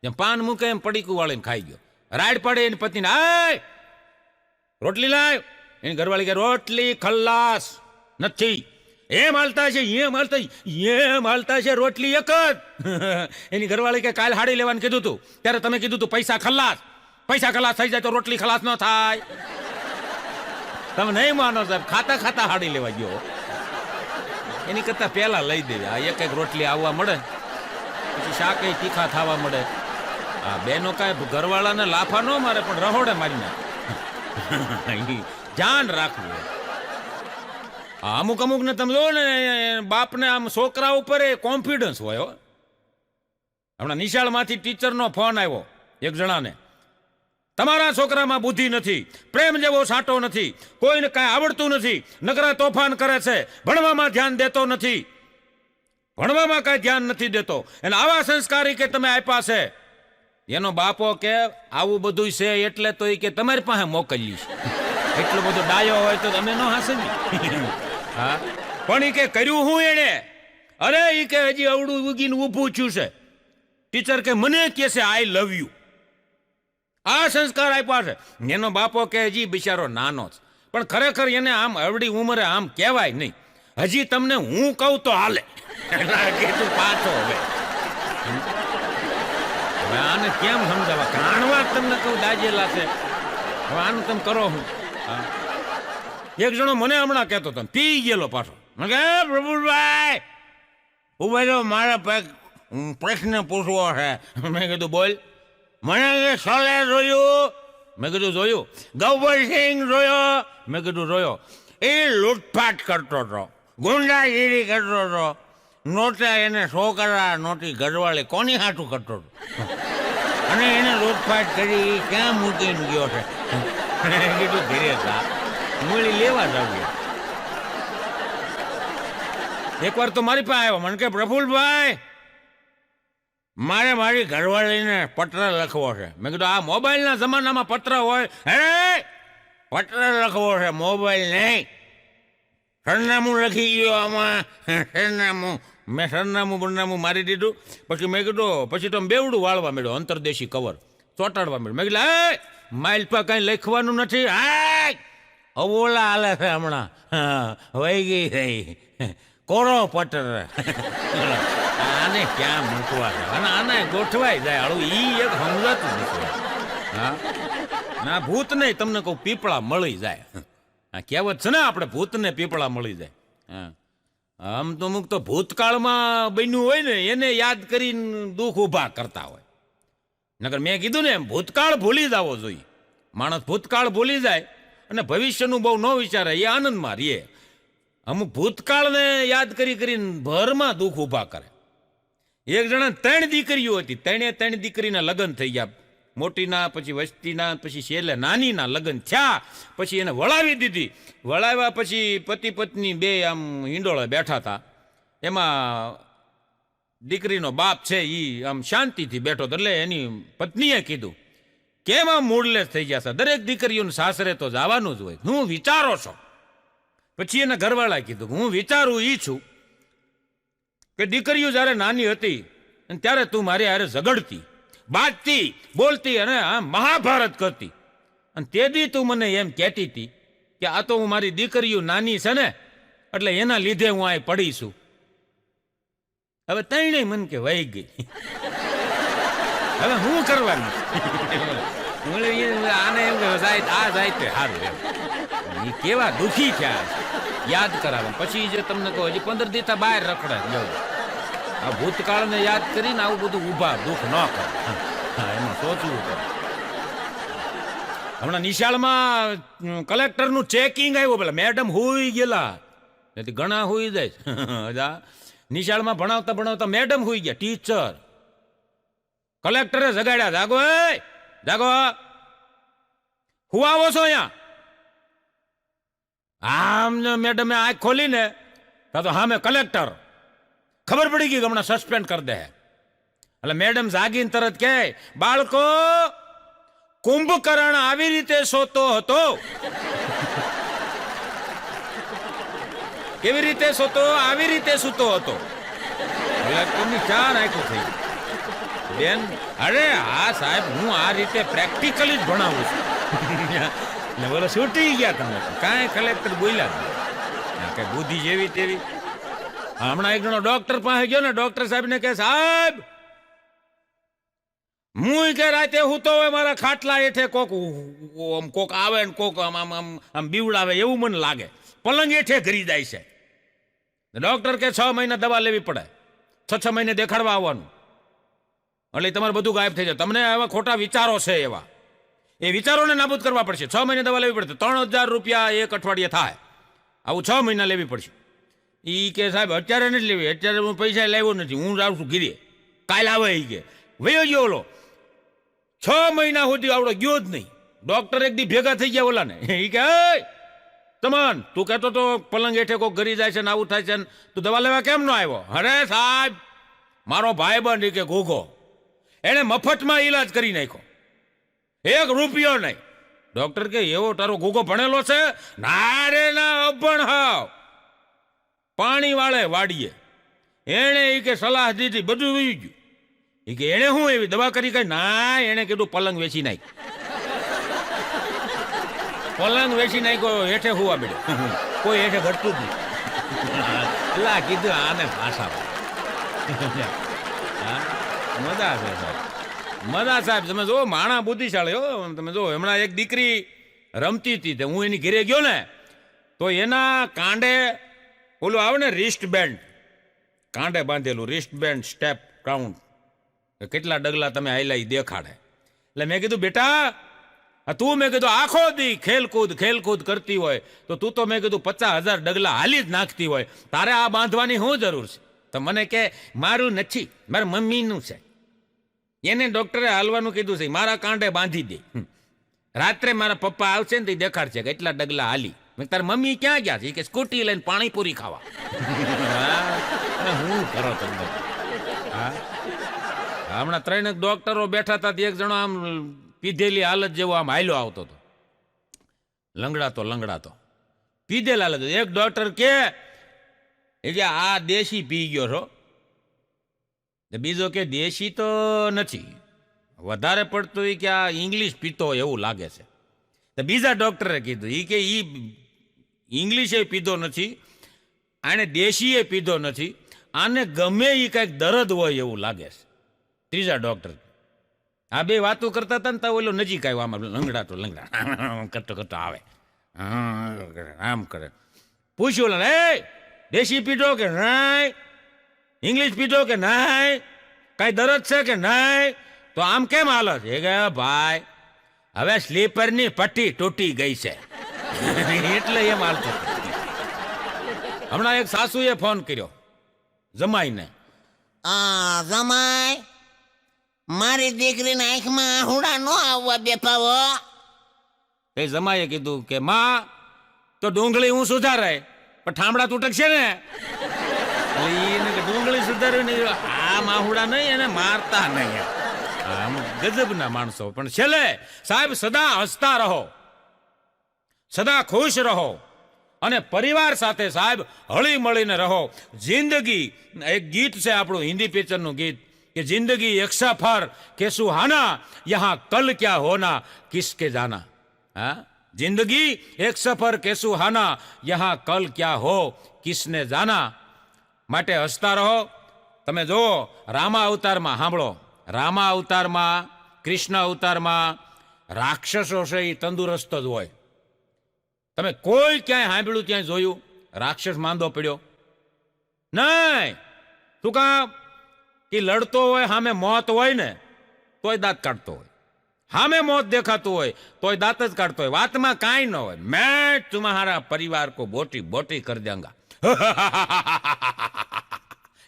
જેમ પાન મૂકે એમ પડીકું વાળીને ખાઈ ગયો. રાડ પડે એની પત્નીને, આય રોટલી લાવ. એની ઘરવાળી કે રોટલી ખલ્લાસ નથી. એમ હાલતા છે રોટલી એક જ. એની ઘરવાળી કે કાલ હાડી લેવાનું કીધું તું, ત્યારે તમે કીધું તું પૈસા ખલ્લાસ થઈ જાય તો રોટલી ખલાસ ન થાય. તમે નહીં માનો સાહેબ, ખાતા ખાતા હાડી લેવા ગયો. એની કરતા પહેલા લઈ દેવી. આ એક રોટલી આવવા મળે, પછી શાક તીખા થવા મળે. આ બેનો કાંઈ ઘરવાળાને લાફા ન મારે પણ રહોડે મારી નાખે. ધ્યાન રાખવું. અમુક ને તમે જો ને બાપને આમ છોકરા ઉપર કોન્ફિડન્સ હોય. હમણાં નિશાળમાંથી ટીચરનો ફોન આવ્યો એક જણાને, તમારા છોકરામાં બુદ્ધિ નથી, પ્રેમ જેવો સાટો નથી, કોઈને કાંઈ આવડતું નથી, નકરા તોફાન કરે છે, ભણવામાં ધ્યાન દેતો નથી, ભણવામાં કાંઈ ધ્યાન નથી દેતો, અને આવા સંસ્કારી કે તમે આપ્યા છે. એનો બાપો કે આવું બધું છે એટલે તો એ કે તમારી પાસે મોકલીશ. એટલો બધો ડાયો હોય તો તમે ન હાસવી. હા, પણ એ કે કર્યું હું એને? અરે એ કે હજી અવડું ઉગીને ઊભું થયું છે. ટીચર કે મને કે છે આઈ લવ યુ. આ સંસ્કાર આપ્યા છે. એનો બાપો કે હજી બિચારો નાનો છે, પણ ખરેખર એને આમ અવડી ઉંમરે આમ કહેવાય નહીં. હજી તમને હું કહું તો હાલે. કીધું પાછો હવે આને કેમ સમજાવવા? કાણવા તમને કહું દાજેલા છે. હવે આનું તમે કરો હું. એક જણો મને હમણાં કહેતો હતો, પી ગયેલો પાછો. મેં કે પ્રભુભાઈ ઉભા રહ્યો, મારે પ્રશ્ન પૂછવો છે. મેં કીધું બોલ. મને સોલે જોયું. મેં કીધું જોયું. ગબ્બરસિંહ જોયો. મેં કીધું જોયો. એ લૂંટફાટ કરતો હતો, ગુંડાગીરી કરતો હતો, નોટા એને છોકરા નોટી ઘરવાળી કોની હાટું કરતો હતો, અને એને લૂંટફાટ કરી ક્યાં મૂકીને ગયો છે. કીધું ધીરે થા, મૂળી લેવા જાવ. એકવાર તો મારી પાસે આવ્યો, મને કે પ્રફુલભાઈ મારે મારી ઘરવાળીને પત્ર લખવો છે. મેં કીધું આ મોબાઈલના જમાનામાં પત્ર હોય? હે, પત્ર લખવો છે, મોબાઈલ નહીં. સરનામું લખી ગયો આમાં. સરનામું મેં સરનામું મારી દીધું. પછી મેં કીધું, પછી તો બેવડું વાળવા મળ્યો, અંતરદેશી કવર ચોટાડવા મળ્યો. મેં કીધું હે માઇલ પર કઈ લખવાનું નથી. હા ઓલા હાલે છે હમણાં, વહી ગઈ થઈ કોરો પત્ર. આને ક્યાં મૂકવા છે? અને આને ગોઠવાઈ જાય હળું. ઈ એક સમજાતું નથી. હા ના, ભૂત નહીં, તમને કહું પીપળા મળી જાય. આ કહેવત છે ને આપણે, ભૂતને પીપળા મળી જાય. હા, આમ તો અમુક તો ભૂતકાળમાં બન્યું હોય ને એને યાદ કરીને દુઃખ ઊભા કરતા હોય. નકર મેં કીધું ને એમ ભૂતકાળ ભૂલી જવો જોઈએ. માણસ ભૂતકાળ ભૂલી જાય અને ભવિષ્યનું બહુ ન વિચારે, એ આનંદમાં રહીએ. અમુક ભૂતકાળને યાદ કરીને ભરમાં દુઃખ ઊભા કરે. એક જણા 3 દીકરીઓ હતી, 3 દીકરીના લગ્ન થઈ ગયા. મોટીના, પછી વસ્તીના, પછી છેલ્લે નાનીના લગ્ન થયા. પછી એને વળાવી દીધી. વળાવ્યા પછી પતિ પત્ની બે આમ હિંડોળે બેઠા હતા. એમાં દીકરીનો બાપ છે એ આમ શાંતિથી બેઠો, એટલે એની પત્નીએ કીધું કેમ આમ મૂડલેસ થઈ ગયા છે? દરેક દીકરીઓને સાસરે તો જવાનું જ હોય, હું વિચારો છો? પછી એના ઘરવાળાએ કીધું હું વિચારું ઈ છું કે દીકરીઓ જ્યારે નાની હતી ત્યારે તું મારી હારે ઝઘડતી, બાજતી, બોલતી અને આમ મહાભારત કરતી, અને તે દી તું મને એમ કહેતી હતી કે આ તો હું મારી દીકરીઓ નાની છે ને એટલે એના લીધે હું અહીં પડી છું. હવે તૈણે મન કે વહી ગઈ, હવે હું કરવાનું? આને એમ કે આ જાય તે સારું એમ. એ કેવા દુઃખી થયા, યાદ કરાવે. પછી જે તમને કહો હજી 15 દીથા બહાર રખડે જવું. આ ભૂતકાળને યાદ કરીને આવું બધું ઊભા દુઃખ ન કરે. એમાં સોચવું પડે. હમણાં નિશાળમાં કલેક્ટરનું ચેકિંગ આવ્યું. પેલા મેડમ હુઈ ગયેલા, નથી ઘણા હુઈ જાય. નિશાળમાં ભણાવતા મેડમ હુઈ ગયા. ટીચર કલેક્ટરે જગાડ્યા, જાગો જાગો, હું આવો છો અહીંયા? આમ મેડમે આંખ ખોલીને તો હા મેં કલેક્ટર. ખબર પડી ગઈ હમણાં સસ્પેન્ડ કરી દે. એટલે મેડમ જાગીને તરત કે બાળકો, કુંભકર્ણ આવી રીતે સોતો હતો. એવી રીતે સૂતો, આવી રીતે સૂતો હતો. એની ચા નાખ્યું થઈ બેન. અરે હા સાહેબ, હું આ રીતે પ્રેક્ટિકલી જ ભણાવું છું. ને બોલો છૂટી ગયા તમે, કાંઈ કલેક્ટર બોલ્યા કઈ બુદ્ધિ જેવી તેવી. હમણાં એક જણો ડોક્ટર પાસે ગયો ને, ડોક્ટર સાહેબ ને કહે, સાહેબ હું કે રાતે હું તો હોય મારા ખાટલા હેઠે કોક આવે ને કોક આમ બીવડાવે એવું મને લાગે, પલંગ હેઠે ઘરી જાય છે. ડોક્ટર કે 6 મહિના દવા લેવી પડે, 6 મહિને દેખાડવા આવવાનું, એટલે તમારે બધું ગાયબ થઈ જાય. તમને એવા ખોટા વિચારો છે, એવા એ વિચારોને નાબૂદ કરવા પડશે. 6 મહિને દવા લેવી પડશે, 3000 રૂપિયા એક અઠવાડિયે થાય. આવું 6 મહિના લેવી પડશે. એ કે સાહેબ અત્યારે નથી લેવી, અત્યારે હું પૈસા લાવ્યો નથી, હું જાઉં છું ગીરે, કાલ આવે. એ કે વયો ગયો ઓલો, 6 મહિના સુધી આવડો ગયો જ નહીં. ડોક્ટર એક દી ભેગા થઈ ગયા ઓલાને. એ કે તમન તું કહેતો તો પલંગ હેઠે કોઈ ગરી જાય છે ને આવું થાય છે ને, તું દવા લેવા કેમ ન આવ્યો? અરે સાહેબ મારો ભાઈબંધ કે ઘોઘો, એને મફતમાં ઈલાજ કરી નાખ્યો, 1 રૂપિયો નહીં. ડોક્ટર કે એવો તારો ઘોઘો ભણેલો છે? ના રે ના, અભણ હાવ, પાણી વાળે વાડીએ. એને એ કે સલાહ દીધી, બધું વહી ગયું. એ કે એને શું એવી દવા કરી? કઈ ના, એને કીધું પલંગ વેચી નાખ. પલંગ વેચી નાખ્યો, હેઠે હુવા બેડે, કોઈ હેઠે ઘટતું જ નહીં. એટલે કીધું આને ભાષા મજા છે સાહેબ, મજા સાહેબ. તમે જો માણા બુદ્ધિશાળી હો. તમે જો હમણાં એક દીકરી રમતી હતી, હું એની ઘરે ગયો ને તો એના કાંડે ઓલું આવે ને રિસ્ટ બેન્ડ, કાંડે બાંધેલું રિસ્ટ બેન્ડ, સ્ટેપ કાઉન્ટ, કેટલા ડગલા તમે હાઈલા દેખાડે. એટલે મેં કીધું બેટા તું, મેં કીધું આખો દી ખેલકૂદ કરતી હોય તો તું તો મેં કીધું 50,000 ડગલા હાલી જ નાખતી હોય, તારે આ બાંધવાની શું જરૂર છે? તો મને કે મારું નથી, મારા મમ્મીનું છે. એને ડોક્ટરે હાલવાનું કીધું છે, મારા કાંડે બાંધી દે. રાત્રે મારા પપ્પા આવશે ને તે દેખાડશે કે એટલા ડગલા હાલી. મેં તારા મમ્મી ક્યાં ગયા છે? કે સ્કૂટી લઈને પાણીપુરી ખાવા. હું કરો તમને? હમણાં 3 ડોક્ટરો બેઠા હતા, એક જણો આમ પીધેલી હાલત જેવો આમ હાલ્યો આવતો હતો, લંગડાતો પીધેલ હાલત. એક ડોક્ટર કે આ દેશી પી ગયો છો, બીજો કે દેશી તો નથી, વધારે પડતું કે આ ઇંગ્લિશ પીતો એવું લાગે છે. તો બીજા ડોક્ટરે કીધું એ કે ઇંગ્લિશે પીધો નથી, આને દેશીએ પીધો નથી, આને ગમે એ કંઈક દર્દ હોય એવું લાગે છે. ત્રીજા ડોક્ટર આ બે વાતો કરતા હતા ને તો ઓલો નજીક આવ્યો, આમાં લંગડા કરતો આવે, આમ કરે. પૂછ્યું ઓલા, એ દેશી પીધો કે નહીં, ઇંગ્લિશ પીધો કે નહીં, કઈ દરદ છે કે નહીં? તો આમ કેમ હાલત? એ ગયા ભાઈ હવે સ્લીપરની પટ્ટી તૂટી ગઈ છે એટલે એમ હાલતો. હમણાં એક સાસુએ ફોન કર્યો જમાઈને, જમાઈ મારી દીકરીના આંખમાં આહુડા ન આવવા બેપાવો. એ જમાઈએ કીધું કે માં તો ડુંગળી હું સુધારે પણ ઠામડા તૂટકશે ને. એને કે ડુંગળી સુધારવી નહીં, આ માહુડા નહીં, એને મારતા નહીં. આમ ગજબના માણસો. પણ છેલ્લે સાહેબ સદા હસતા રહો, સદા ખુશ રહો અને પરિવાર સાથે સાહેબ હળી મળીને રહો. જિંદગી, એક ગીત છે આપણું હિન્દી પિક્ચરનું ગીત કે જિંદગી એક સફર કે સુહાના, યહાં કલ ક્યા હોના કિસકે જાના. હા, જિંદગી એક સફર કે સુહાના, યહાં કલ ક્યા હો કિસને જાના. માટે હસતા રહો. તમે જુઓ રામા અવતારમાં, સાંભળો, રામા અવતારમાં, કૃષ્ણ અવતારમાં રાક્ષસો છે એ તંદુરસ્ત જ હોય. તમે કોઈ ક્યાંય સાંભળ્યું, ક્યાંય જોયું રાક્ષસ માંદો પડ્યો? નહીં. તું કાં કે લડતો હોય, સામે મોત હોય ને તોય દાંત કાઢતો હોય, સામે મોત દેખાતું હોય તોય દાંત જ કાઢતો હોય, વાતમાં કાંઈ ન હોય. મેં तुम्हारा પરિવાર કો બોટી બોટી કર દેંગા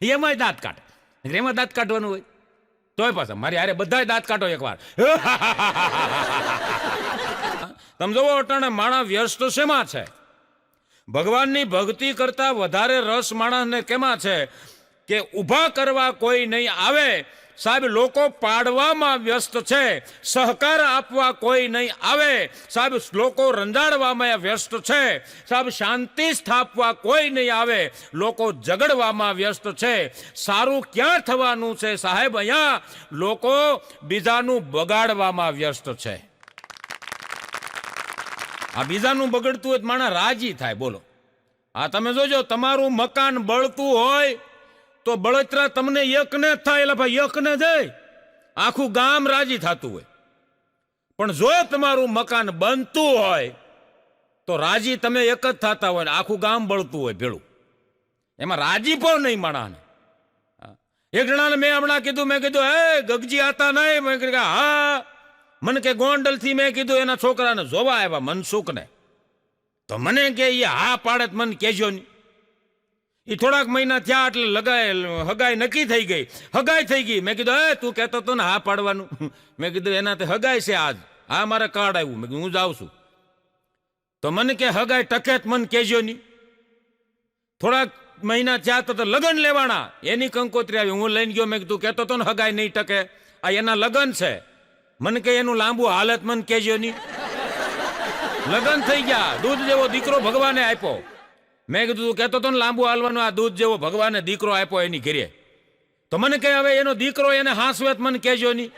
એમાં દાંત કાઢે. એમાં દાંત કાઢવાનું હોય તોય પાછા મારી હારે બધા દાંત કાઢો એકવાર. તમે જોવો અટાણે માણસ વ્યસ્ત શેમાં છે? ભગવાનની ભક્તિ કરતા વધારે રસ માણસને કેમાં છે કે ઊભા કરવા કોઈ નહીં આવે, સાહેબ લોકો પાડવામાં વ્યસ્ત છે, સહકાર આપવા કોઈ નહીં આવે. સાહેબ લોકો રંજાડવામાં વ્યસ્ત છે, સાહેબ શાંતિ સ્થાપવા કોઈ નહીં આવે. લોકો ઝઘડવામાં વ્યસ્ત છે. સારું ક્યાં થવાનું છે સાહેબ? અહીંયા લોકો બીજાનું બગાડવામાં વ્યસ્ત છે. આ બીજાનું બગડતું હોય તો માણસ રાજી થાય. બોલો, આ તમે જોજો, તમારું મકાન બળતું હોય તો બળતરા તમને એકને જ થાય. એટલે ભાઈ એકને જાય, આખું ગામ રાજી થતું હોય. પણ જો તમારું મકાન બનતું હોય તો રાજી તમે એક જ થતા હોય ને આખું ગામ બળતું હોય ભેળું. એમાં રાજી પણ નહીં માણાને. એક જણાને મેં હમણાં કીધું, મેં કીધું હે ગગજી આતા નહીં? મેં કીધું હા. મને કે ગોંડલથી મેં કીધું એના છોકરાને જોવા આવ્યા મનસુખને. તો મને કે એ હા પાડે મને કહેજો નહીં. એ થોડાક મહિના થયા એટલે હગાઈ નક્કી થઈ ગઈ. હગાઈ થઈ ગઈ. મેં કીધું હે તું કહેતો હતો ને હા પાડવાનું. મેં કીધું એનાથી હગાઈ છે આજ. હા મારે કાર્ડ આવ્યું. મેં કીધું હું જાઉં છું. તો મને કે હગાઈ ટકે મને કહેજો નહીં. થોડાક મહિના થયા તો લગ્ન લેવાના, એની કંકોત્રી આવી. હું લઈને ગયો. મેં કીધું કહેતો હતો ને હગાઈ નહીં ટકે, આ એના લગ્ન છે. મને કે એનું લાંબુ હાલત મને કહેજો નહીં. લગ્ન થઈ ગયા, દૂધ જેવો દીકરો ભગવાને આપ્યો. મેં કીધું તું કહેતો હતો ને લાંબુ હાલવાનું, આ દૂધ જેવો ભગવાને દીકરો આપ્યો એની ઘરે. તો મને કહે હવે એનો દીકરો એને હાંસવેત મને કહેજો નહીં.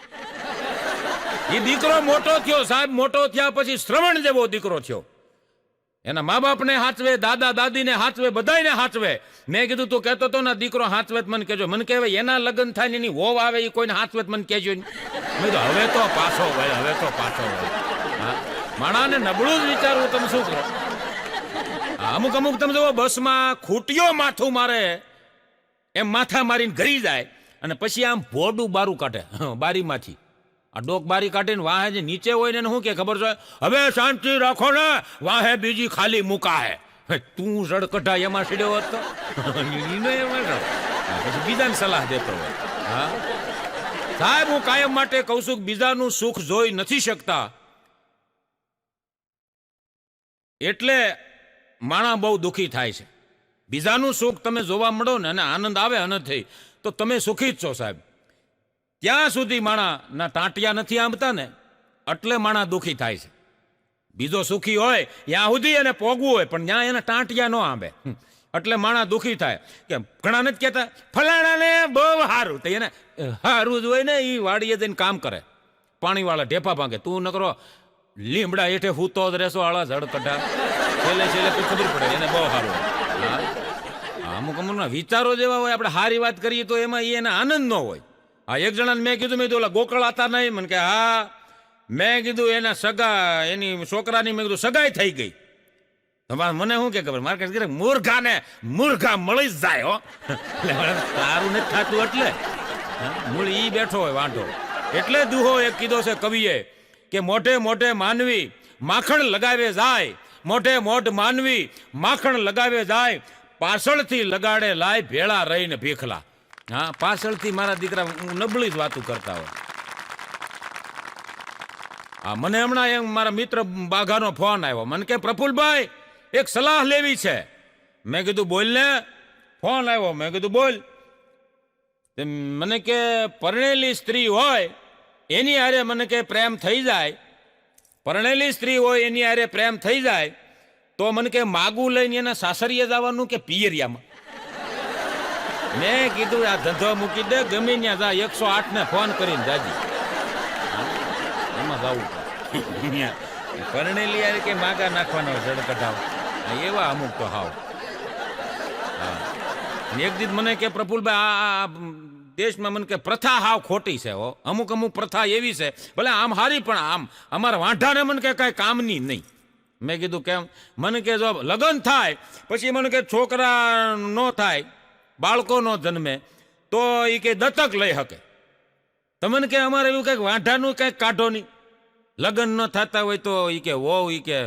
એ દીકરો મોટો થયો સાહેબ. મોટો થયા પછી શ્રવણ જેવો દીકરો થયો. એના મા બાપને હાચવે, દાદા દાદીને હાચવે, બધાને હાચવે. મેં કીધું તું કહેતો હતો ને દીકરો હાચવેત મને કહેજો. મને કહેવાય એના લગ્ન થાય ને એની વહુ આવે એ કોઈને હાચવેત મને કહેજો નહીં. મેં કીધું હવે તો પાછો ભાઈ, હવે તો પાછો ભાઈ. માણાને નબળું જ વિચારવું. તમે શું કરો? અમુક અમુક તમે જો બસમાં ખૂટીઓ માથું મારે એમ માથા મારીને ઘરી જાય અને પછી આમ ભોડું બારું કાઢે બારીમાંથી. આ ડોક બારી કાઢીને વાહે જે નીચે હોય ને શું કે ખબર છે? હવે શાંતિ રાખો ને, વાહે બીજી ખાલી મૂકા હે. તું રડકઢા એમાં સીડ્યો હોત તો પછી બીજાને સલાહ દેતો હોય. હા સાહેબ, હું કાયમ માટે કહું છું કે બીજાનું સુખ જોઈ નથી શકતા એટલે માણા બહુ દુઃખી થાય છે. બીજાનું સુખ તમે જોવા મળો ને અને આનંદ આવે આનંદ થઈ તો તમે સુખી જ છો સાહેબ. ત્યાં સુધી માણાના ટાંટિયા નથી આંબતા ને એટલે માણા દુઃખી થાય છે. બીજો સુખી હોય ત્યાં સુધી એને પોગવું હોય પણ ત્યાં એના ટાંટિયા ન આંબે એટલે માણા દુઃખી થાય. કે ઘણા નથી કહેતા ફલાણાને બહુ સારું, તો એને સારું જ હોય ને એ વાડીએ જઈને કામ કરે, પાણીવાળા ઢેફા ભાંગે. તું નકરો લીમડા હેઠે હૂતો જ રહેશો આળા ઝડ કઢા, છેલ્લે છેલ્લે ખબર પડે એને બહુ સારું. અમુક અમુકના વિચારો જેવા હોય, આપણે સારી વાત કરીએ તો એમાં એને આનંદ ન હોય. હા, એક જણાને મેં કીધું, મેં કીધું ઓલા ગોકળ આતા નહીં? મને કે હા. મેં કીધું એના સગા, એની છોકરાની મેં કીધું સગાઈ થઈ ગઈ. મને શું કે ખબર, મારે મૂર્ખાને મૂર્ખા મળી જ જાય હો. સારું નથી થતું એટલે મૂળ ઈ બેઠો હોય વાંઢો. એટલે દુહો એક કીધો છે કવિએ કે મોઢે મોઢે માનવી માખણ લગાવે જાય, મોઢે મોઢ માનવી માખણ લગાવે જાય, પાછળથી લગાડે લાય ભેળા રહીને ભીખલા. હા, પાછળથી મારા દીકરા નબળી જ વાતું કરતા હોય. હા, મને હમણાં એમ મારા મિત્ર બાઘાનો ફોન આવ્યો. મને કે પ્રફુલભાઈ એક સલાહ લેવી છે. મેં કીધું બોલ ને. ફોન આવ્યો. મેં કીધું બોલ. મને કે પરણેલી સ્ત્રી હોય એની હારે મને કે પ્રેમ થઈ જાય, પરણેલી સ્ત્રી હોય એની હારે પ્રેમ થઈ જાય તો મને કે માગું લઈને એના સાસરીએ જવાનું કે પિયરિયામાં. મેં કીધું આ ધંધો મૂકી દે, ગમે ત્યાં જા, 108 ને ફોન કરીને જાજી એમાં જવું. પરણેલી યાર કે માગા નાખવાનો જડ કઢાવ એવા અમુક તો હાવ. એક દીધ મને કે પ્રફુલભાઈ આ દેશમાં મને કે પ્રથા હાવ ખોટી છે હો. અમુક અમુક પ્રથા એવી છે ભલે આમ હારી પણ આમ અમારા વાંઢાને મને કે કાંઈ કામની નહીં. મેં કીધું કેમ? મને કે જો લગ્ન થાય પછી મને કે છોકરા ન થાય, બાળકો નો જન્મે તો એ કે દત્તક લઈ શકે. તમને કે અમારે એવું કંઈક વાંઢાનું કંઈક કાઢો નહીં. લગ્ન ન થતા હોય તો એ કે વહુ એ કે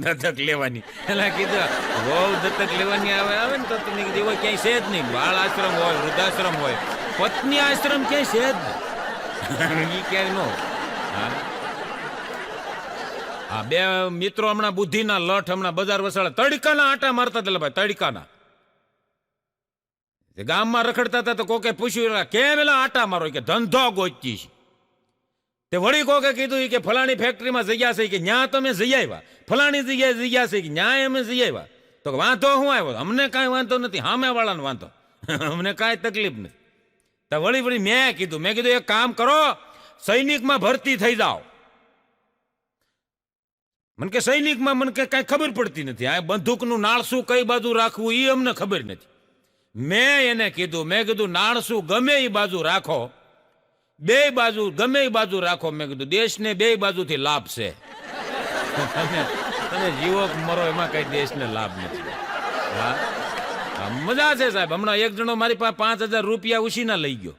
દત્તક લેવાની. એટલે કીધું વહુ દત્તક લેવાની આવે ને તો તમે કીધું હોય ક્યાંય છે જ નહીં. બાળ આશ્રમ હોય, વૃદ્ધાશ્રમ હોય, પત્ની આશ્રમ ક્યાંય છે જ નહીં. એ ક્યાંય ન. હા, બે મિત્રો હમણાં બુદ્ધિના લઠ હમણાં બજાર વસાડે તડકાના આટા મારતા હતા ભાઈ, તડકાના. તે ગામમાં રખડતા હતા તો કોકે પૂછ્યું કેમ એલા આટા મારો કે ધંધો ગોચી છે. તે વળી કોકે કીધું કે ફલાણી ફેક્ટરીમાં જગ્યા છે કે ન્યા તમે જઈ આવ્યા, ફલાણી જગ્યાએ જગ્યા છે કે ન્યા અમે જઈ આવ્યા. તો વાંધો શું આવ્યો? અમને કાંઈ વાંધો નથી, સામે વાળાનો વાંધો, અમને કાંઈ તકલીફ નથી. તો વળી મેં કીધું એક કામ કરો, સૈનિકમાં ભરતી થઈ જાઓ. મને કે સૈનિકમાં મને કે કાંઈ ખબર પડતી નથી, આ બંદૂકનું નાળસું કઈ બાજુ રાખવું એ અમને ખબર નથી. મેં એને કીધું નાળસું ગમે એ બાજુ રાખો, બે બાજુ ગમે એ બાજુ રાખો. મેં કીધું દેશને બે બાજુથી લાભ છે. તમે જીવો મરો એમાં કઈ દેશને લાભ નથી. હા, મજા છે સાહેબ. હમણાં એક જણો મારી પાસે 5,000 રૂપિયા ઉછીના લઈ ગયો.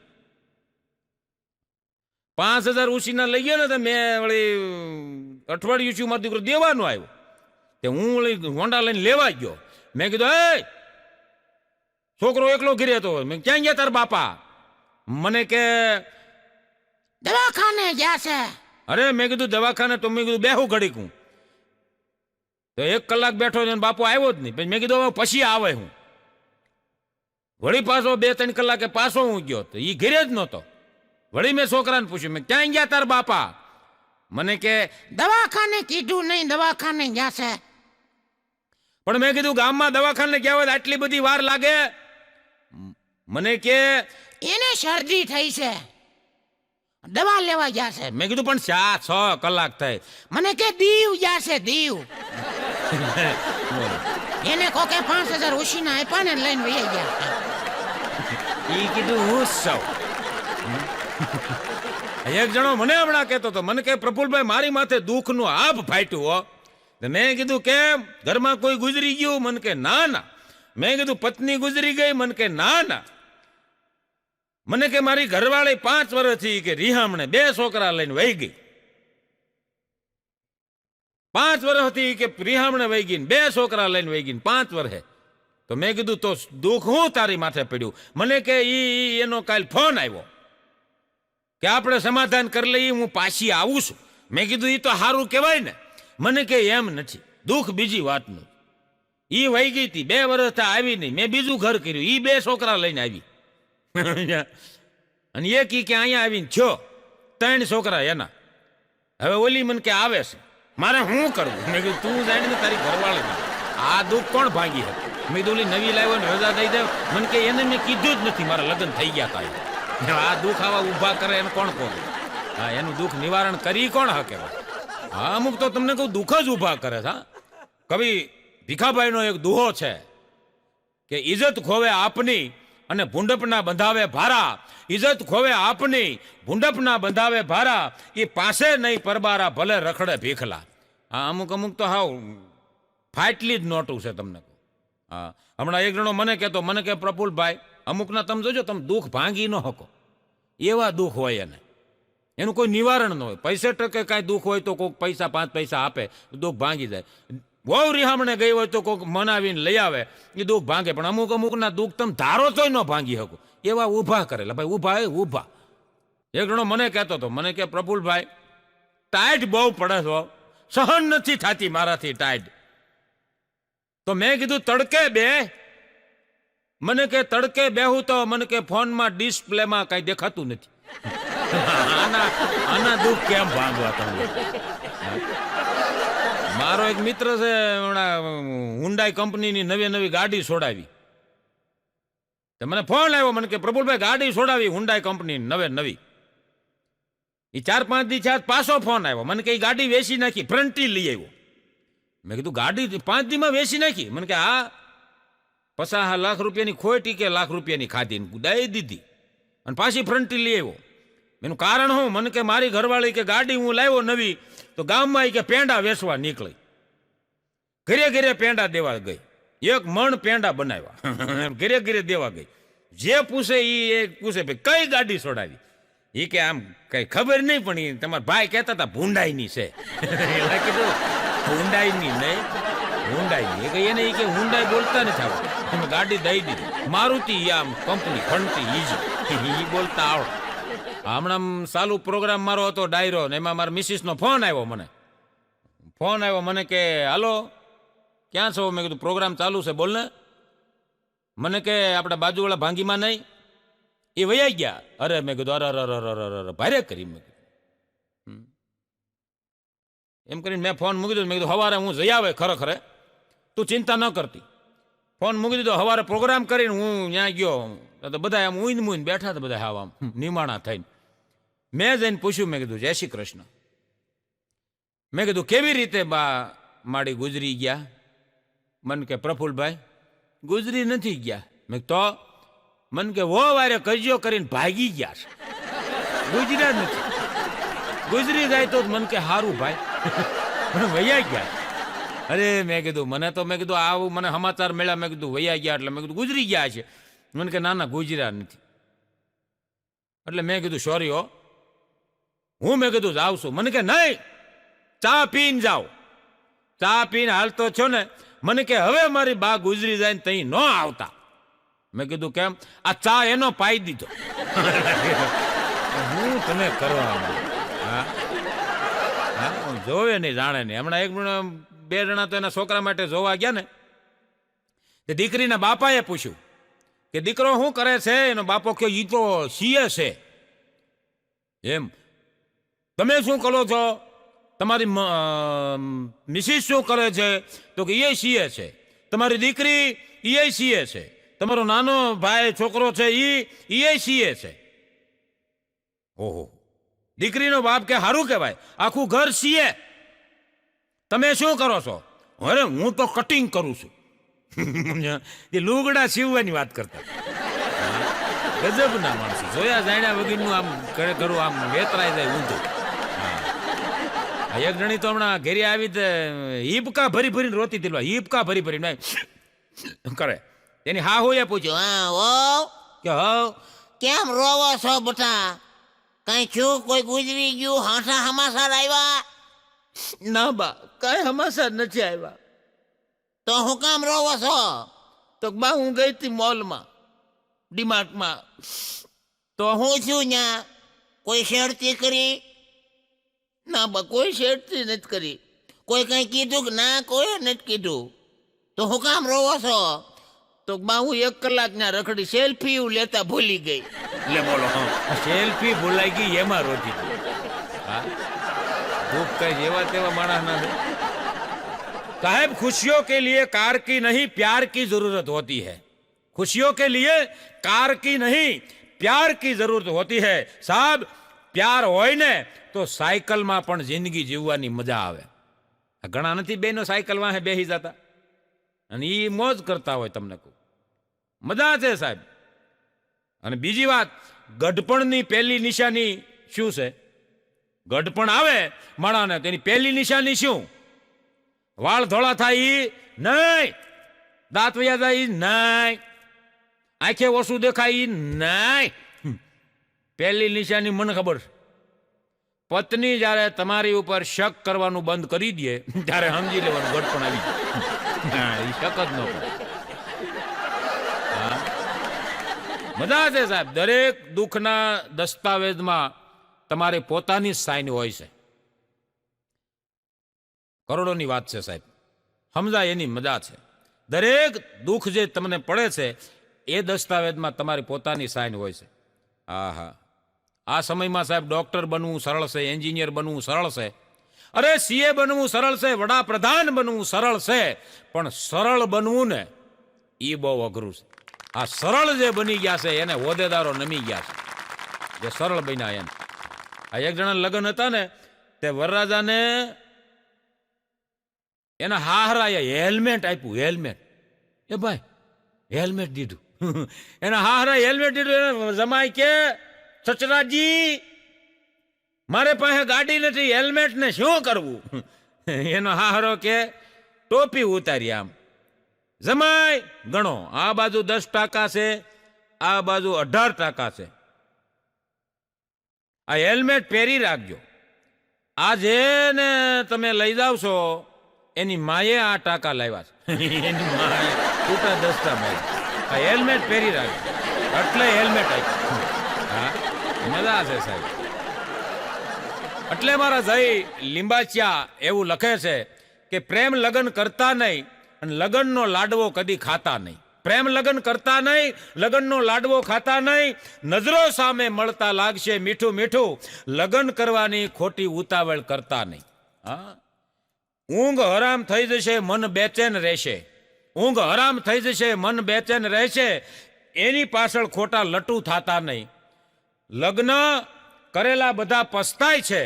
5,000 ઉછીના લઈ ગયો ને તો મેં વળી અઠવાડિયું છું મારો દીકરો દેવાનો આવ્યો. તે હું વળી હોન્ડા લઈને લેવા ગયો. મેં કીધું એ છોકરો એકલો ઘરે હતો. મેં ક્યાં ગયા તાર બાપા? મને કે દવાખાને ગયા છે. અરે મેં કીધું દવાખાને? તો મેં કીધું બેહું ઘડીક. હું તો 1 કલાક બેઠો છે બાપુ આવ્યો જ નહીં. પછી મેં કીધું પછી આવે. હું વળી પાછો 2-3 કલાકે પાછો હું ગયો તો એ ઘરે જ નહોતો. વળી મેં છોકરાને પૂછ્યું, મેં ક્યાં ગયા તાર બાપા? મને કે દવાખાને કીધું નહીં, દવાખાને ગયા છે. પણ મેં કીધું ગામમાં દવાખાને ગયા હોય આટલી બધી વાર લાગે? મને કે એને શરદી થઈ છે, દવા લેવા ગયા છે. મેં કીધું પણ 6 કલાક થાય. મને કે દીવ ગયા છે, દીવ. એને કોકે 5,000 ઉછીના આપ્યા ને લઈને વહી ગયા. ઈ કીધું હું સૌ. એક જણો મને હમણાં કહેતો હતો, મને કે પ્રફુલભાઈ મારી માથે દુઃખનું આભ ફાટ્યું હો. મેં કીધું કેમ? ઘરમાં કોઈ ગુજરી ગયું? મને કે ના ના. મેં કીધું પત્ની ગુજરી ગઈ? મને કે ના ના. મને કે મારી ઘરવાળી 5 વર્ષથી કે રિહામણે 2 છોકરા લઈને વહી ગઈ. 5 વર્ષથી કે રિહામણે વહી ગઈ, 2 છોકરા લઈને વહી ગઈ, 5 વર્ષે. તો મેં કીધું તો દુઃખ હું તારી માથે પડ્યું? મને કે ઈ એનો કાલ ફોન આવ્યો કે આપણે સમાધાન કરી લઈએ, હું પાછી આવું છું. મેં કીધું એ તો સારું કહેવાય ને. મને કે એમ નથી, દુઃખ બીજી વાતનું. ઈ વહી ગઈ હતી, 2 વર્ષ આવી નહીં, મેં બીજું ઘર કર્યું, ઈ 2 છોકરા લઈને આવી. અને એક કે અહીંયા આવીને 3 છોકરા એના. હવે ઓલી મને કે આવે છે, મારે શું કરવું? મેં કીધું તું જાણે ને તારી ઘરવાળી આ દુઃખ કોણ ભાંગી હતું? મેં કીધું ઓલી નવી લાવ્યો ને રજા દઈ દે. મને કે એને મેં કીધું જ નથી મારા લગ્ન થઈ ગયા હતા. આ દુઃખ આવા ઊભા કરે એને કોણ કહે? હા, એનું દુઃખ નિવારણ કરી કોણ હકે? હા, અમુક તો તમને કહું દુઃખ જ ઊભા કરે છે. કવિ ભીખાભાઈનો એક દુહો છે કે ઇજ્જત ખોવે આપની અને ભૂંડપના બંધાવે ભારા. ઇજ્જત ખોવે આપની, ભૂંડપના બંધાવે ભારા. એ પાસે નહીં પરબારા, ભલે રખડે ભીખલા. હા, અમુક તો હાવ ફાટલી જ નોટું છે તમને કહું. હા, હમણાં એક જણો મને કહેતો, મને કે પ્રફુલભાઈ અમુકના તમે જોજો, તમે દુઃખ ભાંગી ન શકો એવા દુઃખ હોય એને, એનું કોઈ નિવારણ ન હોય. પૈસે ટકે કાંઈ દુઃખ હોય તો કોઈક પૈસા 5 પૈસા આપે, દુઃખ ભાંગી જાય. બહુ રિહામણે ગઈ હોય તો કોઈક મનાવીને લઈ આવે, એ દુઃખ ભાંગે. પણ અમુકના દુઃખ તમે ધારો તોય ન ભાંગી શકો એવા ઊભા કરેલા. ભાઈ ઊભા ઊભા. એક જણો મને કહેતો હતો, મને કે પ્રફુલભાઈ ટાઈટ બહુ પડે છો, સહન નથી થતી મારાથી ટાઈટ. તો મેં કીધું તડકે બે. મને કે તડકે બેહું તો મને કે ફોનમાં ડિસ્પ્લેમાં કઈ દેખાતું નથી. આના દુઃખ કેમ ભાંગવા તમને? મારો એક મિત્ર છે, હુન્ડાઈ કંપનીની નવી ગાડી છોડાવી. મને ફોન આવ્યો, મને કે પ્રફુલભાઈ ગાડી છોડાવી હુન્ડાઈ કંપની નવી. એ 4-5 દી થયા પાછો ફોન આવ્યો, મને કે ગાડી વેચી નાખી, ફ્રન્ટી લઈ આવ્યો. મેં કીધું ગાડી 5 દીમાં વેચી નાખી? મને કે હા, 50 લાખ રૂપિયાની ખોટી કે લાખ રૂપિયાની ખાધી દઈ દીધી અને પાછી ફ્રન્ટી લઈ આવ્યો. એનું કારણ શું? મને કે મારી ઘરવાળી કે ગાડી હું લાવ્યો નવી તો ગામમાં કે પેંડા વેચવા નીકળી, ઘરે પેંડા દેવા ગઈ, 1 મણ પેંડા બનાવ્યા, ઘરે દેવા ગઈ. જે પૂછે એ પૂછે ભાઈ કઈ ગાડી છોડાવી? એ કે આમ કઈ ખબર નહીં, પણ એ તમારા ભાઈ કહેતા હતા ભૂંડાઈની છે. એટલે કીધું ભૂંડાઈની નહીં, હુન્ડાઈ. એને કે હુન્ડાઈ બોલતા નથી આવડે, ગાડી દઈ દીધી. મારુતિ આમ કંપની ફંટી ઈ બોલતા આવડે. હમણાં ચાલુ પ્રોગ્રામ મારો હતો ડાયરો ને એમાં મારા મિસિસનો ફોન આવ્યો. મને કે હાલો ક્યાં છો? મેં કીધું પ્રોગ્રામ ચાલુ છે, બોલ ને. મને કે આપણા બાજુવાળા ભાંગીમાં નહીં, એ વૈયા ગયા. અરે મેં કીધું અરે અરે અરે અરે અરે ભારે કરી. મેં કીધું એમ કરીને મેં ફોન મૂકી દીધો. મેં કીધું સવારે હું જઈ આવે ખરેખર, તું ચિંતા ન કરતી. ફોન મૂકી દીધો. સવારે પ્રોગ્રામ કરીને હું ત્યાં ગયો તો બધા આમ ઊંધ બેઠા હતા, બધા આમ નિમાણા થઈને. મેં જઈને પૂછ્યું, મેં કીધું જય શ્રી કૃષ્ણ. મેં કીધું કેવી રીતે બા માડી ગુજરી ગયા? મન કે પ્રફુલભાઈ ગુજરી નથી ગયા. મેં તો મન કે વો વારે કજ્યો કરીને ભાગી ગયા છે, ગુજર્યા જ નથી. ગુજરી જાય તો મન કે હારું ભાઈ, મને વૈયા ગયા. અરે મેં કીધું મને તો મેં કીધું આવું મને સમાચાર મળ્યા. મેં કીધું વૈયા ગયા એટલે મેં કીધું ગુજરી ગયા છે. મને કે ના ના ગુજર્યા નથી. એટલે મેં કીધું સોરી હો, હું મેં કીધું જાઉં છું. મને કે નહીં, ચા પીને જાઓ. ચા પીને હાલતો છો ને, મને કે હવે મારી બા ગુજરી જાય ને તઈ ન આવતા. મેં કીધું કેમ? આ ચા એનો પાઈ દીધો. હું તમે કરવા હા હા જોવે નહીં જાણે નહીં. હમણાં એક બે જણા તો એના છોકરા માટે જોવા ગયા ને, તે દીકરીના બાપાએ પૂછ્યું કે દીકરો શું કરે છે? એનો બાપો કે ઈ તો સીએ છે. એમ તમે શું કરો છો? તમારી મિસિસ શું કરે છે? તો કે એ સીએ છે. તમારી દીકરી એ સીએ છે. તમારો નાનો ભાઈ છોકરો છે એ સીએ છે. ઓહો, દીકરીનો બાપ કે સારું કહેવાય, આખું ઘર સીએ. તમે શું કરો છો? અરે હું તો કટિંગ કરું છું. એ લુગડા સીવવાની વાત કરતા. ગજબના માણસ, જોયા જાણ્યા વગરનું આમ કરું આમ વેતરાઈ જાય ઊંધું. એક જણી તો હમણાં ઘેરી આવી હિપકા ભરી ભરીને રોતી હતી. હિપકા ભરી ભરીને કરે. એની હા હોય પૂછ્યું, હા ઓ કે હા કેમ રોવો છો બટા? કઈ છું? કોઈ ગુજરી ગયું? હાસા હમાસાર આવ્યા? ના બા કઈ હમાસા નથી આવ્યા. તો હું કામ રોવો છો? તો બા હું ગઈ હતી મોલમાં, ડીમાર્ટમાં. તો હું છું ન્યા? કોઈ શેરતી કરી? ના બા કોઈ શેરતી નથી કરી. કોઈ કઈ કીધું કે ના? કોઈ નથી કીધું. તો હું કામ રોવો છો? તો બા હું 1 કલાક ના રખડી, સેલ્ફી લેતા ભૂલી ગઈ. લે બોલો, સેલ્ફી ભૂલાઈ ગઈ એમાં રોતી હતી. હા ભૂખ કઈ જેવા તેવા માણસ ના. साहब खुशियों के लिए कार की नहीं प्यार की जरूरत होती है. खुशियों के लिए कार की नहीं प्यार की जरूरत होती है. साहब प्यार હોય ને તો સાયકલમાં પણ જિંદગી જીવવાની મજા આવે. ઘણા નથી બેનો સાયકલ વાહે બેસી જતા અને એ મોજ કરતા હોય. તમને કહું મજા છે સાહેબ. અને બીજી વાત, ગઢપણની પહેલી નિશાની શું છે? ગઢપણ આવે માણાને તેની પહેલી નિશાની શું? વાળ ધોળા થાય નહીં, દાંત વયા જાય નહીં, આંખે ઓછું દેખાય નહીં. પહેલી નિશાની મને ખબર છે. પત્ની જ્યારે તમારી ઉપર શક કરવાનું બંધ કરી દે ત્યારે સમજી લેવાનું ગઢપણ આવી જાય. એ શક જ ન કરે. મજા છે સાહેબ. દરેક દુઃખના દસ્તાવેજમાં તમારી પોતાની સાઇન હોય છે. કરોડોની વાત છે સાહેબ, સમજાય એની મજા છે. દરેક દુઃખ જે તમને પડે છે એ દસ્તાવેજમાં તમારી પોતાની સાઇન હોય છે. હા હા, આ સમયમાં સાહેબ ડોક્ટર બનવું સરળ છે, એન્જિનિયર બનવું સરળ છે, અરે સીએ બનવું સરળ છે, વડાપ્રધાન બનવું સરળ છે, પણ સરળ બનવું ને એ બહુ અઘરું છે. આ સરળ જે બની ગયા છે એને હોદ્દેદારો નમી ગયા છે, જે સરળ બન્યા એને. આ એક જણા લગ્ન હતા ને તે વરરાજાને એના હાહરાએ હેલ્મેટ આપ્યું. હેલ્મેટ, એ ભાઈ હેલ્મેટ દીધું. એના હાહરાએ હેલ્મેટ દીધું. જમાઈ કે સચરાજી મારે પાસે ગાડી નથી, હેલ્મેટ ને શું કરવું? એનો હાહરો કે ટોપી ઉતારી. આમ જમાઈ ગણો, આ બાજુ 10% છે, આ બાજુ 18% છે. આ હેલ્મેટ પહેરી રાખજો. આ જેને તમે લઈ જાવ છો એની માએ આ ટાંકા લાવ્યા છે. એની માએ ટૂટા દસ્તા મારી. આ હેલ્મેટ પહેરી રાખજો એટલે હેલ્મેટ આપ્યું. હા મજા છે સાહેબ. એટલે મારા જય લીંબાચિયા એવું લખે છે કે પ્રેમ લગ્ન કરતા નહીં અને લગ્નનો લાડવો કદી ખાતા નહીં. પ્રેમ લગ્ન કરતા નહીં, લગ્નનો લાડવો ખાતા નહીં, નજરો સામે મળતા લાગશે મીઠું મીઠું, લગ્ન કરવાની ખોટી ઉતાવળ કરતા નહીં. હા, ઊંઘ હરામ થઈ જશે, મન બેચેન રહેશે. ઊંઘ હરામ થઈ જશે, મન બેચેન રહેશે, એની પાછળ ખોટા લટુ થતા નહીં. લગ્ન કરેલા બધા પસ્તાય છે,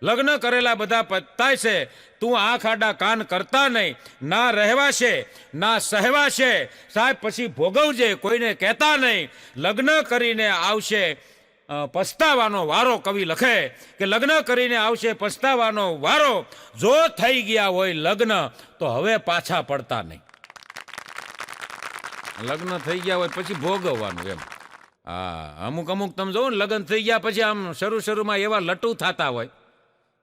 લગ્ન કરેલા બધા પસ્તાય છે. તું આંખ આડા કાન કરતા નહીં. ના રહેવાશે ના સહેવાશે, સાહેબ પછી ભોગવજે, કોઈને કહેતા નહીં. લગ્ન કરીને આવશે પસ્તાવાનો વારો. કવિ લખે કે લગ્ન કરીને આવશે પસ્તાવાનો વારો, જો થઈ ગયા હોય લગ્ન તો હવે પાછા પડતા નહીં. લગ્ન થઈ ગયા હોય પછી ભોગવવાનું એમ. હા, અમુક અમુક તમે જોવો ને, લગ્ન થઈ ગયા પછી આમ શરૂમાં એવા લટુ થતા હોય.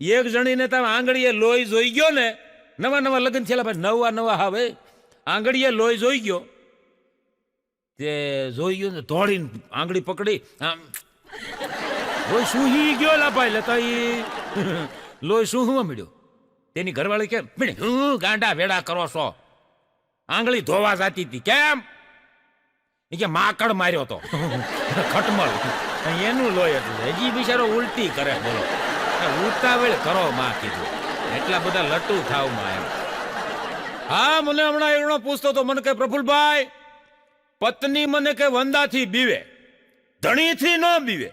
એક જણીને તમે આંગળીએ લોહી જોઈ ગયો ને, નવા લગ્ન થયેલા ભાઈ, નવા હવે આંગળીએ લોહી જોઈ ગયો, તે જોઈ ગયો ને દોડીને આંગળી પકડી આમ લોહી સૂહી ગયો લા ભાઈ, લેતા લોહી સૂહવા મળ્યો. તેની ઘરવાળી કેમ હું ગાંડા વેડા કરો છો, આંગળી ધોવા જતી હતી. કેમ? એ કે માકડ માર્યો તો ખટમલ, એનું લોહી હતું. હજી બિચારો ઉલટી કરે. બોલો, ઉતાવળ કરો માં કીધું, એટલા બધા લટુ થાવ માં એમ. હા, મને હમણાં એનો પૂછતો તો, મને કે પ્રફુલભાઈ, પત્ની મને કે વંદાથી બીવે, ધણીથી ન બીવે.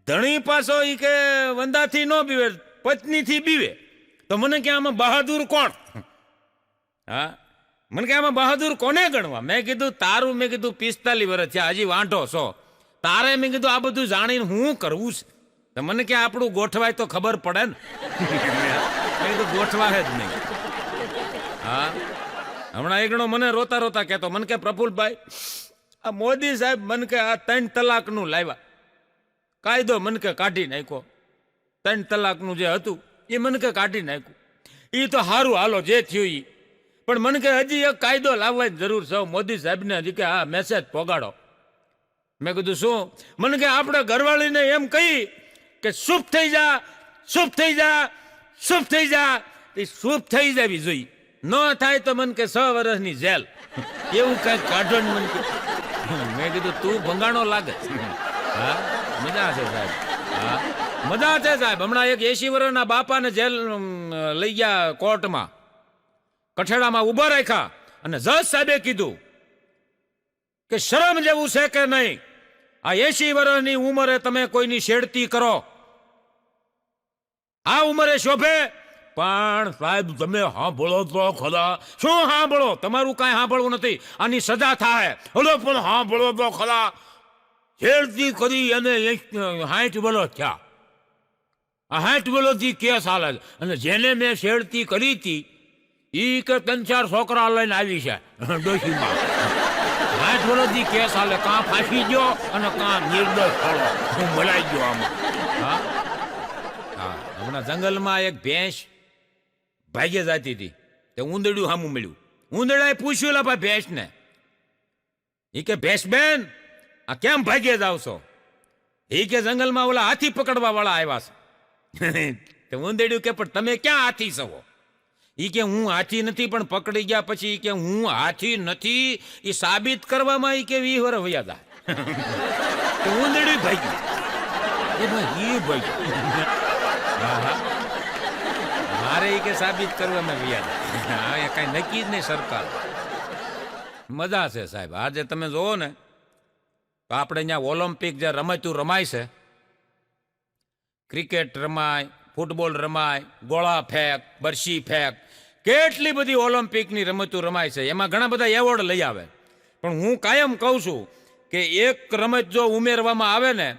ધણી પાછો ઈ કે વંદાથી ન બીવે, પત્નીથી બીવે. તો મને કે આમાં બહાદુર કોણ? હા, મને કે આમાં બહાદુર કોને ગણવા? મેં કીધું તારું, મેં કીધું 45 વર્ષ છે, હજી વાંઢો છો તારે. મેં કીધું આ બધું જાણીને હું કરવું છે? તો મને કે આપણું ગોઠવાય તો ખબર પડે ને. મેં કીધું ગોઠવાય જ નહીં. હા, હમણાં એકડો મને રોતા કહેતો, મને કે પ્રફુલભાઈ, આ મોદી સાહેબ મને કે આ 3 તલાકનું લાવ્યા કાયદો, મને કે કાઢી નાખ્યો. 3 તલાકનું જે હતું એ મને કે કાઢી નાખ્યું. એ તો સારું, હાલો જે થયું ઈ. પણ મને કે હજી એક કાયદો લાવવાની જરૂર છે મોદી સાહેબને, હજી કે હા મેસેજ પોગાડો. મેં કીધું શું? મને કે આપણે ઘરવાળીને એમ કહી કે શુભ થઈ જા, શુભ થઈ જા, શુભ થઈ જા. એ શુભ થઈ જવી જોઈએ, ન થાય તો મને કે 6 વર્ષની જેલ, એવું કઈક કાઢો ને મને. મેં કીધું તું ભંગાણો લાગે. હા, મજા છે સાહેબ. હા, મજા છે સાહેબ. હમણાં એક 80 વર્ષના બાપાને જેલ લઈ ગયા કોર્ટમાં, કઠેડામાં ઉભા રાખ્યા, અને જજ સાહેબે કીધું કે શરમ જેવું છે કે નહીં, આ 80 વર્ષની ઉંમરે તમે કોઈની છેડતી કરો, આ ઉંમરે શોભે? પણ સાહેબ તમે સાંભળો તો ખરા. શું સાંભળો? તમારું કાંઈ સાંભળવું નથી, આની સજા થાય. હલો, પણ સાંભળો તો ખરા. છેડતી કરી અને 60 વર્ષ થયા. આ 60 વર્ષથી કેસ હાલે છે, અને જેને મેં છેડતી કરી હતી ઈ કે 3-4 છોકરા લઈને આવી છે ડોશીમાં. 60 વર્ષથી કેસ હાલે, કાં ફાંસી ગયો અને કાં નિર્દોષ થયો. હું બોલાઈ ગયો આમાં. હા હા, હમણાં જંગલમાં એક ભેંસ ભાગ્ય જાતી હતી, તે ઊંદડ્યું સામું મળ્યું. ઊંદડાએ પૂછ્યું લા ભાઈ ભેંસને, એ કે ભેંસ બેન આ કેમ ભાગ્ય જાવ છો? એ કે જંગલમાં ઓલા હાથી પકડવા વાળા આવ્યા છે. તે ઊંદડ્યું કે પણ તમે ક્યાં હાથી છો? એ કે હું હાથી નથી, પણ પકડી ગયા પછી કે હું હાથી નથી એ સાબિત કરવામાં એ કે 20 વર્ષ વયા હતા. ઊંદડ્યું ભાગ્યું. એ ભાઈ એ ભાઈ મારે એ કે સાબિત કરવામાં વયા હતા. એ કઈ નક્કી જ નહીં સરકાર. મજા છે સાહેબ. આજે તમે જોવો ને તો આપણે ત્યાં ઓલિમ્પિક જે રમતું રમાય છે, ક્રિકેટ રમાય, ફૂટબોલ રમાય, ગોળા ફેંક, બરશી ફેંક, કેટલી બધી ઓલિમ્પિકની રમતો રમાય છે. એમાં ઘણા બધા એવોર્ડ લઈ આવે. પણ હું કાયમ કહું છું કે એક રમત જો ઉમેરવામાં આવે ને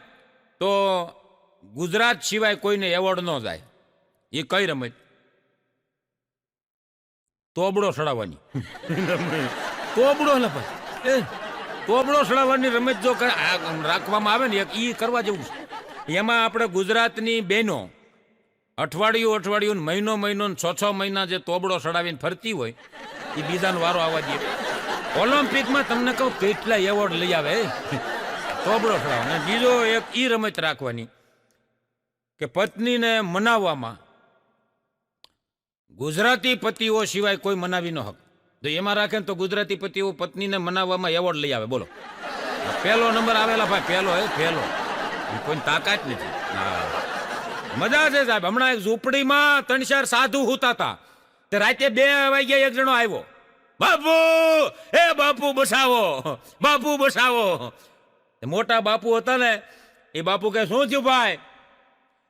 તો ગુજરાત સિવાય કોઈને એવોર્ડ ન જાય. એ કઈ રમત? તોબડો સડાવવાની. તોબડો તોબડો સડાવવાની રમત જો રાખવામાં આવે ને, એ કરવા જેવું છે. એમાં આપણે ગુજરાતની બહેનો અઠવાડિયું મહિનો 6 મહિના જે તોબડો સડાવીને ફરતી હોય એ બીજાનો વારો આવવા દે. ઓલિમ્પિકમાં તમને કહું કેટલા એવોર્ડ લઈ આવે તોબડો સડાવવાનો. બીજો એક ઈ રમત રાખવાની કે પત્નીને મનાવવામાં ગુજરાતી પતિઓ સિવાય કોઈ મનાવી ન હક. જો એમાં રાખે ને તો ગુજરાતી પતિઓ પત્નીને મનાવવામાં એવોર્ડ લઈ આવે. બોલો, પહેલો નંબર આવેલા ભાઈ, પહેલો. કોઈ તાકાત નથી. હા, મજા છે સાહેબ. હમણાં એક ઝૂંપડીમાં 3-4 સાધુ હુતા હતા. તે રાતે 2 વાગ્યા એક જણો આવ્યો. બાપુ, એ બાપુ બસાવો, બાપુ બસાવો. મોટા બાપુ હતા ને, એ બાપુ કે શું થયું ભાઈ?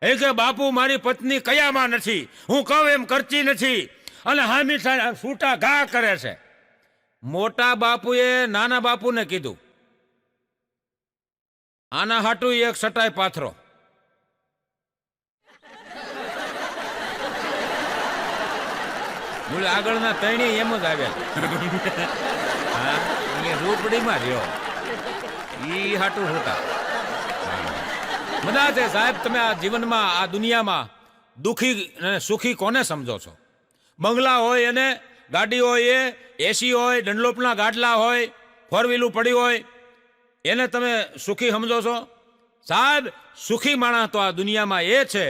એ કે બાપુ મારી પત્ની કયામાં નથી, હું કહું એમ કરતી નથી અને હામી છૂટા ઘા કરે છે. મોટા બાપુએ નાના બાપુને કીધું, આના હાટું એક સટાઈ પાથરો. બોલે આગળના તણી એમ જ આવ્યા. ઝૂંપડીમાં રહ્યો ઈ હાટું હોતા. મજા છે સાહેબ. તમે આ જીવનમાં, આ દુનિયામાં દુખી અને સુખી કોને સમજો છો? બંગલા હોય એને, ગાડી હોય એ, એસી હોય, ડંડલોપના ગાડલા હોય, 4-વ્હીલું પડી હોય, એને તમે સુખી સમજો છો? સાહેબ, સુખી માણસ તો આ દુનિયામાં એ છે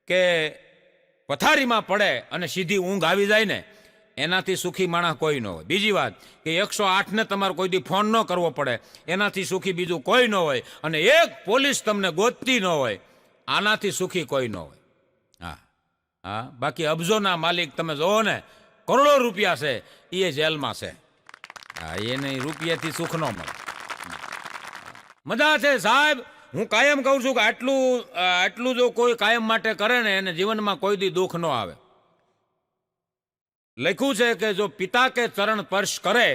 કે પથારીમાં પડે અને સીધી ઊંઘ આવી જાય ને, એનાથી સુખી માણસ કોઈ ન હોય. બીજી વાત કે 108 ને તમારે કોઈ દી ફોન ન કરવો પડે, એનાથી સુખી બીજું કોઈ ન હોય. અને એક પોલીસ તમને ગોતતી ન હોય, આનાથી સુખી કોઈ ન હોય. હા હા, બાકી અબજોના માલિક તમે જોવો ને, કરોડો રૂપિયા છે, એ જેલમાં છે. હા, એને રૂપિયાથી સુખ ન મળે. મજા છે સાહેબ. હું કાયમ કહું છું કે આટલું જો કોઈ કાયમ માટે કરે ને, એને જીવનમાં કોઈ દી દુઃખ ન આવે. લખ્યું છે કે જો પિતા કે ચરણ સ્પર્શ કરે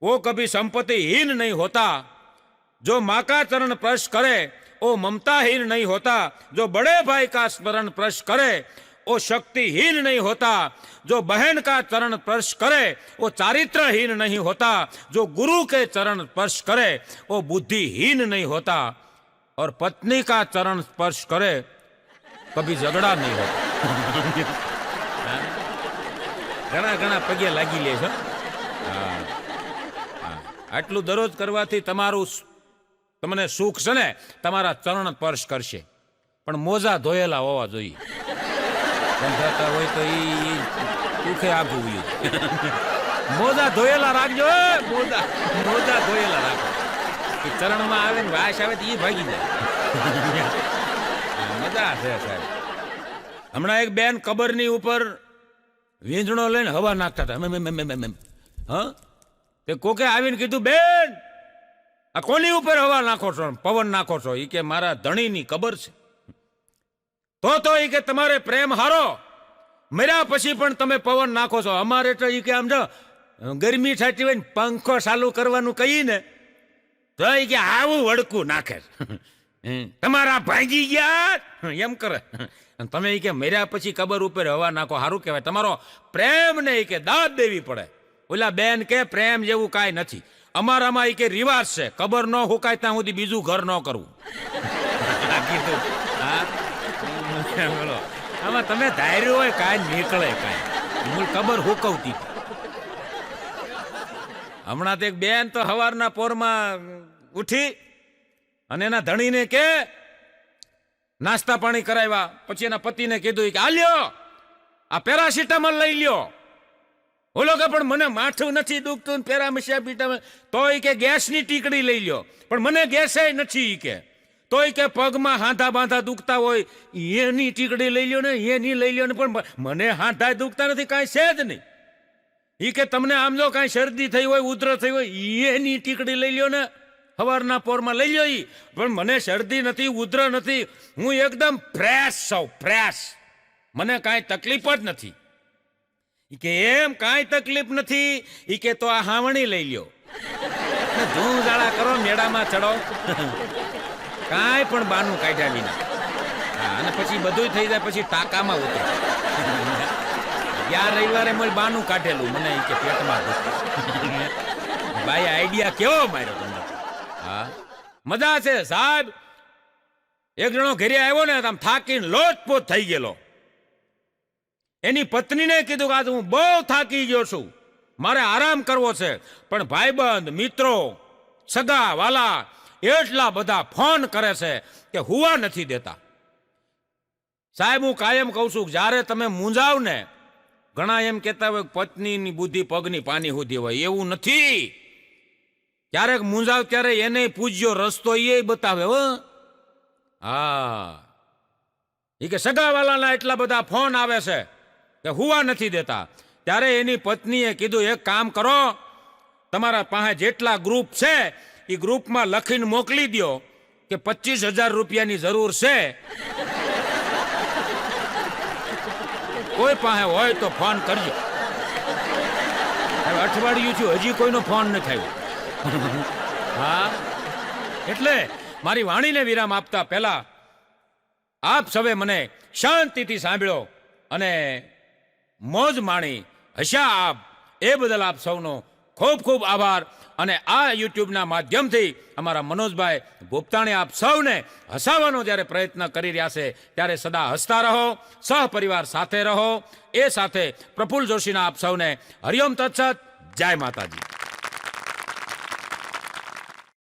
वो कभी संपत्तिहीन नहीं होता, जो माँ का चरण स्पर्श करे वो ममताहीन नहीं होता, जो बड़े भाई का स्मरण स्पर्श करे वो शक्तिहीन नहीं होता, जो बहन का चरण स्पर्श करे वो चारित्रहीन नहीं होता, जो गुरु के चरण स्पर्श करे वो बुद्धिहीन नहीं होता, और पत्नी का चरण स्पर्श करे कभी झगड़ा नहीं होता. ઘણા ઘણા પગે લાગી લે છે. આટલું દરરોજ કરવાથી તમારું તમને સુખ છે ને તમારા ચરણ સ્પર્શ કરશે. પણ મોજા ધોયેલા હોવા જોઈએ. બંધાતા હોય તો એ સુખે આઘું. મોજા ધોયેલા રાખજો. મોજા ધોયેલા રાખો. એ ચરણમાં આવે ને વાસ આવે તો એ ભાગી જાય. મજા છે સાહેબ. હમણાં એક બેન કબરની ઉપર વીંજણો લઈને હવા નાખતા હતા. હા, તે કોકે આવીને કીધું, બેન આ કોની ઉપર હવા નાખો છો, પવન નાખો છો? એ કે મારા ધણીની કબર છે. તો એ કે તમારે પ્રેમ હારો, મર્યા પછી પણ તમે પવન નાખો છો. અમારે તો એ કે આમ જો ગરમી થતી હોય ને પંખો ચાલુ કરવાનું કહીને તો એ કે આવું વડકું નાખે. તમારા ભાગી ગયા એમ કરે. તમે એ કે મર્યા પછી કબર ઉપર હવા નાખો, સારું કહેવાય. તમારો પ્રેમ ને એ કે દાદ દેવી પડે. ઓલા બેન કે પ્રેમ જેવું કાંઈ નથી. અમારામાં એ કે રિવાજ છે, કબર ન હુકાય ત્યાં સુધી બીજું ઘર ન કરવું. કીધું હા, બોલો આમાં તમે ધાર્યું હોય કાંઈ નીકળે કાંઈ. કબર હુકવતી. હમણાં તો એક બેન તો સવારના પોરમાં ઉઠી અને એના ધણીને કે નાસ્તા પાણી કરાવ્યા. પછી એના પતિને કીધું કે આલ્યો આ પેરાસિટામોલ લઈ લ્યો. ઓલો કે પણ મને માથું નથી દુખતું ને પેરાસિટામોલ. તોય કે ગેસની ટીકડી લઈ લ્યો. પણ મને ગેસે નથી કે. તોય કે પગમાં હાંધા બાંધા દુખતા હોય એની ટીકડી લઈ લ્યો ને, એની લઈ લ્યો ને. પણ મને હાંધા દુખતા નથી, કાંઈ છે જ નહીં. એ કે તમને આમ જો કાંઈ શરદી થઈ હોય, ઉધર થઈ હોય, એની ટીકડી લઈ લ્યો ને, સવારના પોરમાં લઈ લ્યો. પણ મને શરદી નથી, ઉધર નથી, હું એકદમ ફ્રેશ છું, ફ્રેશ, મને કાંઈ તકલીફ જ નથી. ઈ કે એમ કાંઈ તકલીફ નથી. ઈ કે તો આ હાવણી લઈ લ્યો, ધૂમ જાળા કરો, મેળામાં ચડો, કાંઈ પણ બાનું કાઢ્યા વિના. હા, અને પછી બધું થઈ જાય પછી ટાંકામાં ઉતરે. યા રવિવારે મને બાનું કાઢેલું, મને ઈ કે પેટમાં દુખે. ભાઈ આઈડિયા કેવો માર્યો તમને. હા, મજા છે સાહેબ. એક જણો ઘરે આવ્યો ને, આમ થાકીને લોટપોટ થઈ ગયેલો. એની પત્નીને કીધું કે આજે હું બહુ થાકી ગયો છું, મારે આરામ કરવો છે. પણ ભાઈબંધ, મિત્રો, સગા વાલા એટલા બધા ફોન કરે છે કે હુવા નથી દેતા. સાહેબ હું કાયમ કહું છું, જ્યારે તમે મૂંઝાવ ને ઘણા એમ કહેતા હોય કે પત્નીની બુદ્ધિ પગની પાની સુધી હોય, એવું નથી. ક્યારેક મૂંઝાવ ત્યારે એને પૂછજો, રસ્તો એ બતાવે હો. હા, એ કે સગાવાલાના એટલા બધા ફોન આવે છે કે હુવા નથી દેતા. ત્યારે એની પત્નીએ કીધું, એક કામ કરો, તમારા પાસે જેટલા ગ્રુપ છે એ ગ્રુપમાં લખીને મોકલી દો કે 25,000 રૂપિયાની જરૂર છે. કોઈ પાસે હોય તો ફોન કરજો. હવે અઠવાડિયું થયું હજી કોઈનો ફોન નથી આવ્યો. હા, એટલે મારી વાણીને વિરામ આપતા પહેલા આપ સવે મને શાંતિથી સાંભળ્યો અને મોજ માણી હસ્યા આપ, એ બદલ આપ સૌનો ખૂબ ખૂબ આભાર. અને આ યુટ્યુબના માધ્યમથી અમારા મનોજભાઈ ભૂપતાણી આપ સૌને હસાવવાનો જ્યારે પ્રયત્ન કરી રહ્યા છે ત્યારે સદા હસતા રહો, સહપરિવાર સાથે રહો. એ સાથે પ્રફુલ્લ જોશીના આપ સૌને હરિઓમ તત્સત, જય માતાજી.